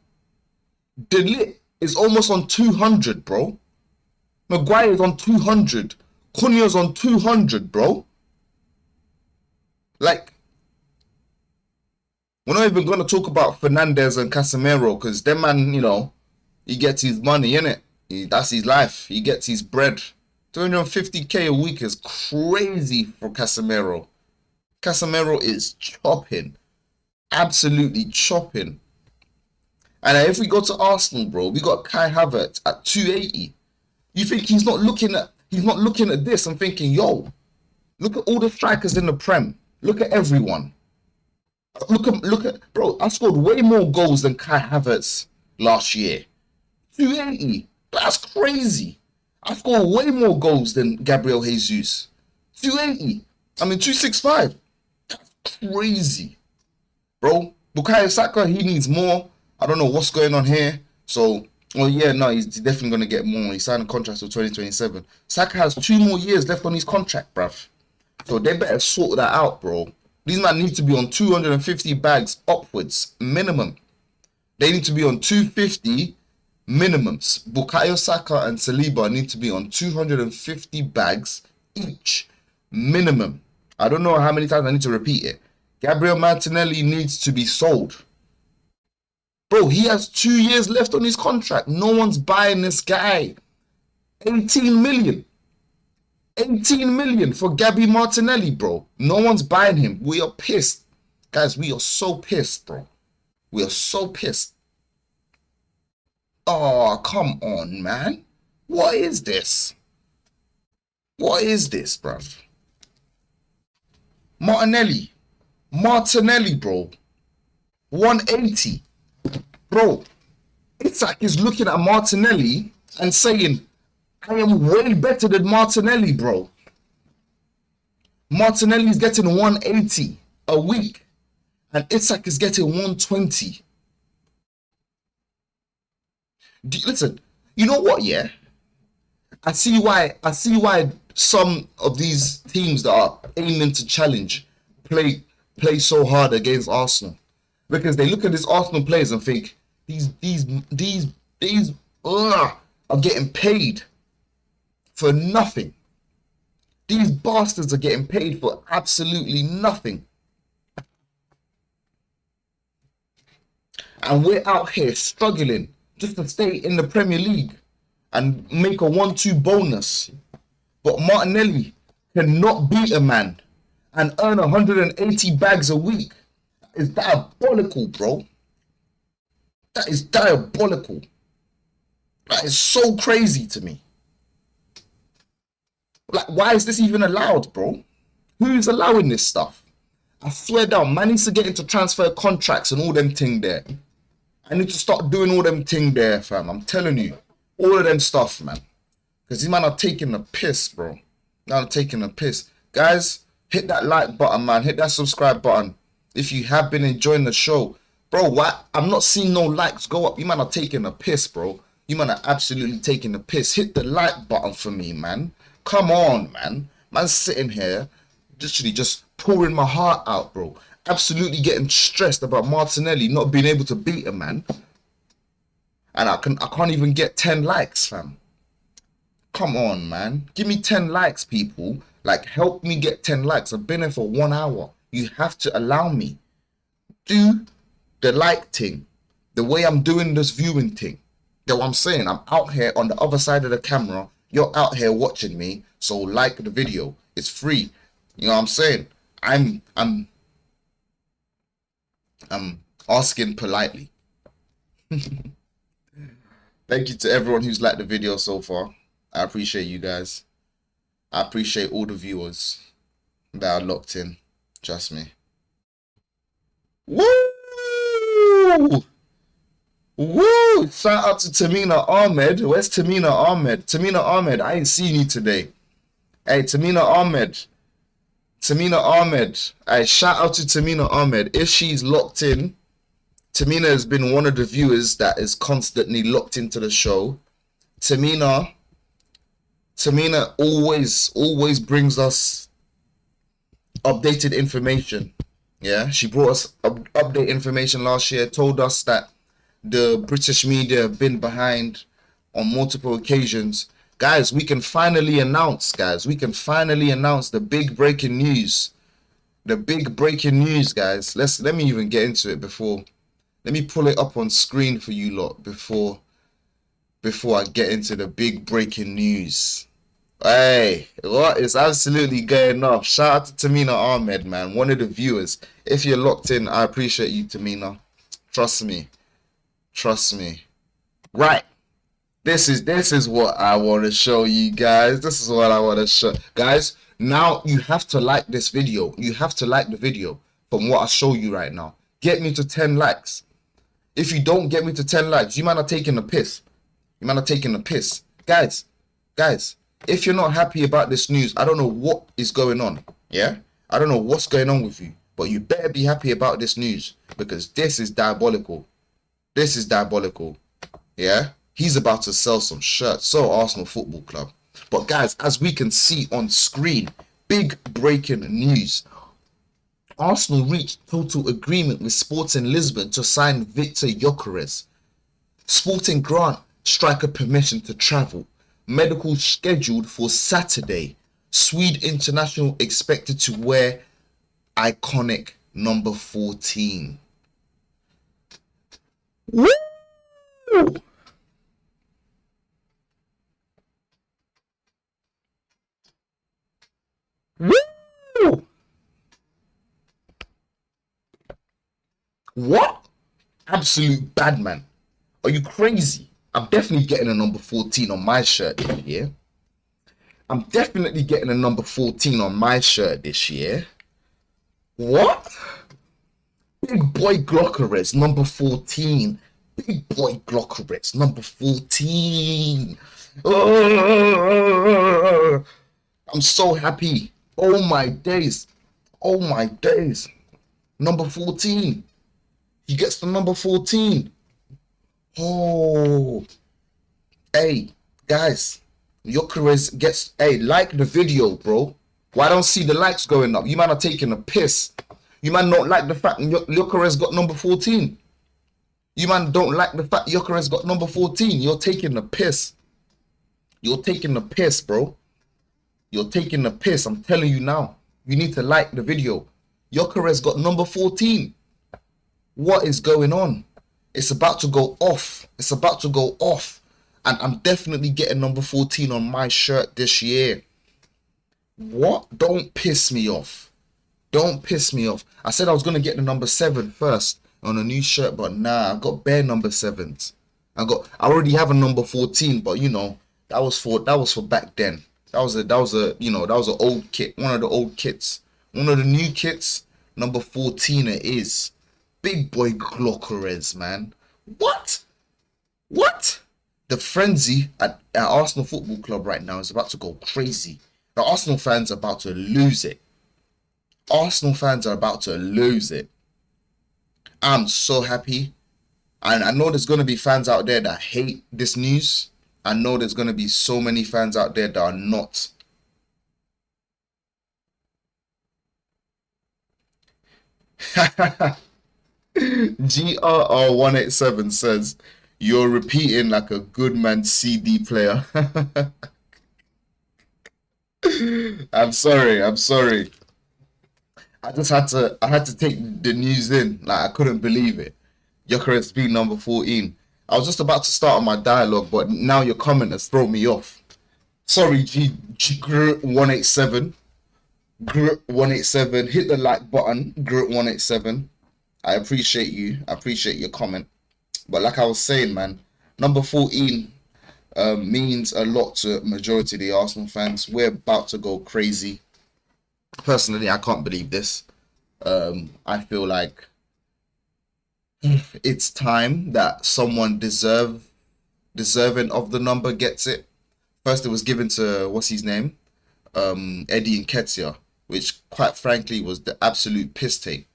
De Ligt is almost on 200, bro. Maguire is on 200. Cunha's on 200, bro. Like, we're not even going to talk about Fernandes and Casemiro because them man, you know, he gets his money, innit? That's his life. He gets his bread. 250k a week is crazy for Casemiro. Casemiro is chopping. Absolutely chopping. And if we go to Arsenal, bro, we got Kai Havertz at 280. You think he's not looking at this and thinking, yo, look at all the strikers in the Prem. Look at everyone. Look at, bro, I scored way more goals than Kai Havertz last year. 280. That's crazy. I scored way more goals than Gabriel Jesus. 280. I mean, 265. That's crazy. Bro, Bukayo Saka, he needs more. I don't know what's going on here. So, well, yeah, no, he's definitely going to get more. He signed a contract till 2027. Saka has 2 more years left on his contract, bruv. So they better sort that out, bro. These men need to be on 250 bags upwards, minimum. They need to be on 250 minimums. Bukayo Saka and Saliba need to be on 250 bags each, minimum. I don't know how many times I need to repeat it. Gabriel Martinelli needs to be sold. Bro, he has 2 years left on his contract. No one's buying this guy. 18 million. 18 million for Gabby Martinelli, bro. No one's buying him. We are pissed. Guys, we are so pissed, bro. We are so pissed. Oh, come on, man. What is this? What is this, bruv? Martinelli, bro. 180. Bro, Isak is looking at Martinelli and saying, I am way better than Martinelli, bro. Martinelli is getting 180 a week, and Isak is getting 120. Listen, you know what? Yeah, I see why some of these teams that are aiming to challenge play so hard against Arsenal, because they look at these Arsenal players and think these are getting paid for nothing. These bastards are getting paid for absolutely nothing. And we're out here struggling just to stay in the Premier League and make a 1-2 bonus. But Martinelli cannot beat a man and earn 180 bags a week. That is diabolical, bro. That is diabolical. That is so crazy to me. Like, why is this even allowed, bro? Who is allowing this stuff? I swear down, man needs to get into transfer contracts and all them ting there. I need to start doing all them ting there, fam. I'm telling you. All of them stuff, man. Because these man are taking the piss, bro. They're taking the piss. Guys, hit that like button, man. Hit that subscribe button. If you have been enjoying the show. Bro, what? I'm not seeing no likes go up. You man are taking the piss, bro. You man are absolutely taking the piss. Hit the like button for me, man. Come on, man. Man's sitting here, literally just pouring my heart out, bro. Absolutely getting stressed about Martinelli not being able to beat a man. And I can't even get 10 likes, fam. Come on, man. Give me 10 likes, people. Like, help me get 10 likes. I've been here for 1 hour. You have to allow me. Do the like thing. The way I'm doing this viewing thing. You know what I'm saying? I'm out here on the other side of the camera. You're out here watching me. So like the video. It's free. You know what I'm saying? I'm asking politely. Thank you to everyone who's liked the video so far. I appreciate you guys. I appreciate all the viewers that are locked in. Trust me. Woo! Woo! Shout out to Tamina Ahmed. Where's Tamina Ahmed? Tamina Ahmed, I ain't seen you today. Hey, Tamina Ahmed. Tamina Ahmed. Hey, shout out to Tamina Ahmed. If she's locked in, Tamina has been one of the viewers that is constantly locked into the show. Tamina always brings us updated information. Yeah, she brought us update information last year, told us that the British media have been behind on multiple occasions. Guys, we can finally announce, the big breaking news. The big breaking news, guys. Let me even get into it before. Let me pull it up on screen for you lot before I get into the big breaking news. Hey, what is absolutely going off? Shout out to Tamina Ahmed, man, one of the viewers. If you're locked in, I appreciate you, Tamina. Trust me. Right. This is what I want to show you guys. This is what I want to show. Guys, now you have to like this video. You have to like the video from what I show you right now. Get me to 10 likes. If you don't get me to 10 likes, you might have taken a piss. Guys, if you're not happy about this news, I don't know what is going on. Yeah? I don't know what's going on with you. But you better be happy about this news. Because this is diabolical. Yeah? He's about to sell some shirts. So Arsenal Football Club. But guys, as we can see on screen, big breaking news. Arsenal reached total agreement with Sporting Lisbon to sign Viktor Gyökeres. Sporting grant striker permission to travel. Medical scheduled for Saturday. Swede international expected to wear iconic number 14. Woo! Woo! What? Absolute bad man. Are you crazy? I'm definitely getting a number 14 on my shirt this year. I'm definitely getting a number 14 on my shirt this year. What? Big boy Gyökeres, number 14. Big boy Gyökeres, number 14. Oh, I'm so happy. Oh my days. Number 14. He gets the number 14. Oh. Hey, guys. Gyökeres gets... Hey, like the video, bro. Why don't see the likes going up? You man are taking a piss. You man don't like the fact Gyökeres got number 14. You man don't like the fact Gyökeres got number 14. You're taking the piss. You're taking the piss, bro. You're taking the piss. I'm telling you now. You need to like the video. Gyökeres got number 14. What is going on? It's about to go off. And I'm definitely getting number 14 on my shirt this year. What? Don't piss me off. I said I was going to get the number 7 first on a new shirt, but nah, I got bare number 7s. I already have a number 14, but you know, that was for back then. That was an old kit, one of the old kits. One of the new kits, number 14 it is. Big boy Gyökeres, man. What? The frenzy at Arsenal Football Club right now is about to go crazy. The Arsenal fans are about to lose it. I'm so happy. And I know there's going to be fans out there that hate this news. I know there's going to be so many fans out there that are not. GRR187 says, you're repeating like a good man CD player. I'm sorry. I had to take the news in. Like, I couldn't believe it. Gyökeres being number 14. I was just about to start on my dialogue, but now your comment has thrown me off. Sorry, GR187. GR187, hit the like button, GR187. I appreciate you. I appreciate your comment. But like I was saying, man, number 14 means a lot to majority of the Arsenal fans. We're about to go crazy. Personally, I can't believe this. I feel like it's time that someone deserving of the number gets it. First, it was given to, what's his name? Eddie Nketiah, which quite frankly was the absolute piss take.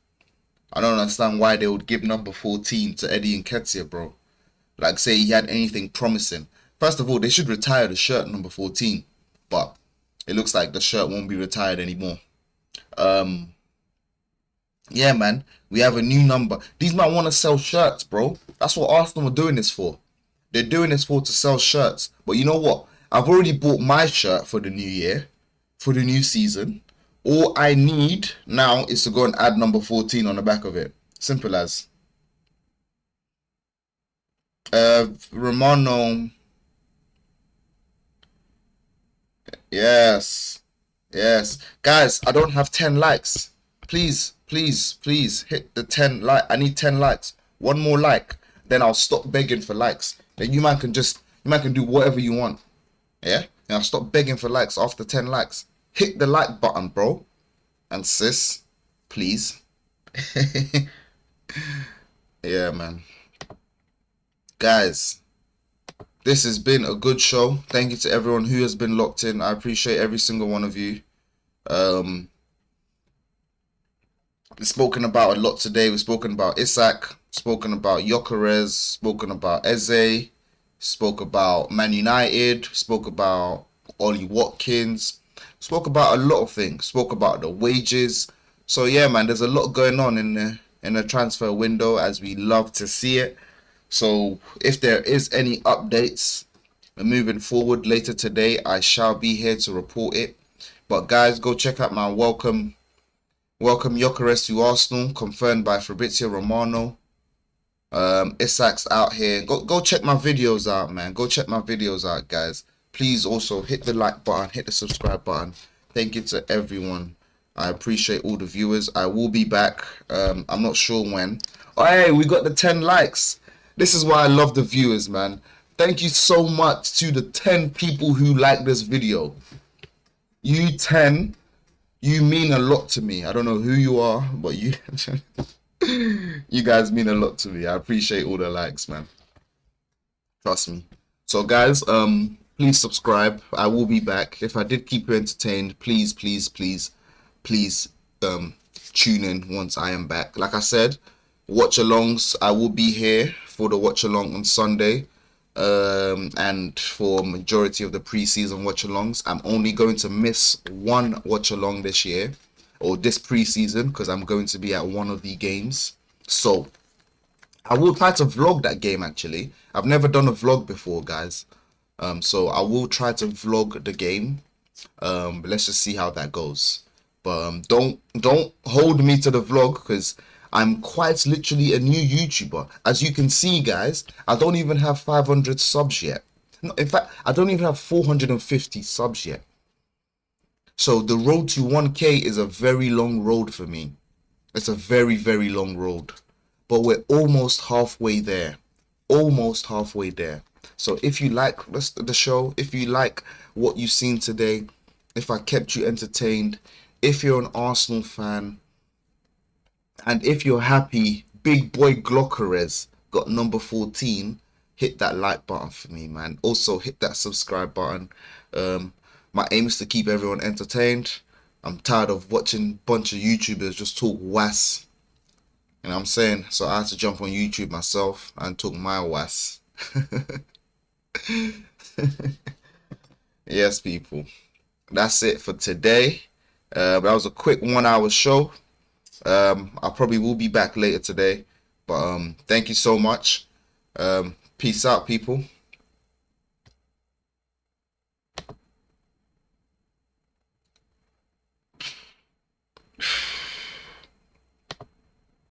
I don't understand why they would give number 14 to Eddie Nketiah, bro. Like, say he had anything promising. First of all, they should retire the shirt number 14. But it looks like the shirt won't be retired anymore. Yeah, man. We have a new number. These might want to sell shirts, bro. That's what Arsenal are doing this for. They're doing this to sell shirts. But you know what? I've already bought my shirt for the new year. For the new season. All I need now is to go and add number 14 on the back of it. Simple as. Romano. Yes. Yes. Guys, I don't have 10 likes. Please, please, please hit the 10 like. I need 10 likes. One more like. Then I'll stop begging for likes. Then you man can do whatever you want. Yeah? And I'll stop begging for likes after 10 likes. Hit the like button, bro. And sis, please. Yeah, man. Guys, this has been a good show. Thank you to everyone who has been locked in. I appreciate every single one of you. We've spoken about a lot today. We've spoken about Isak, spoken about GYOKERES, spoken about Eze, spoke about Man United, spoke about Watkins, spoke about a lot of things, spoke about the wages. So yeah, man, there's a lot going on in the transfer window, as we love to see it. So if there is any updates moving forward later today, I shall be here to report it. But guys, go check out my welcome GYOKERES to Arsenal, confirmed by Fabrizio Romano. Isak's out here. Go check my videos out, man. Go check my videos out, guys. Please also hit the like button, hit the subscribe button. Thank you to everyone. I appreciate all the viewers. I will be back. I'm not sure when. Oh, hey, we got the 10 likes. This is why I love the viewers, man. Thank you so much to the 10 people who like this video. You 10, you mean a lot to me. I don't know who you are, but you you guys mean a lot to me. I appreciate all the likes, man. Trust me. So guys, please subscribe. I will be back. If I did keep you entertained, please tune in once I am back. Like I said, watch alongs, I will be here for the watch along on Sunday, and for majority of the pre-season watch alongs. I'm only going to miss one watch along this year, or this pre-season, because I'm going to be at one of the games. So I will try to vlog that game. Actually, I've never done a vlog before, guys. So I will try to vlog the game. Let's just see how that goes. But don't hold me to the vlog, because I'm quite literally a new YouTuber. As you can see, guys, I don't even have 500 subs yet. No, in fact, I don't even have 450 subs yet. So the road to 1K is a very long road for me. It's a very, very long road. But we're almost halfway there. Almost halfway there. So if you like the show, if you like what you've seen today, if I kept you entertained, if you're an Arsenal fan, and if you're happy big boy GYOKERES got number 14, hit that like button for me, man. Also hit that subscribe button. My aim is to keep everyone entertained. I'm tired of watching a bunch of YouTubers just talk was. You know what I'm saying? So I had to jump on YouTube myself and talk my was. Yes, people. That's it for today. That was a quick 1 hour show. I probably will be back later today, but thank you so much. Peace out, people.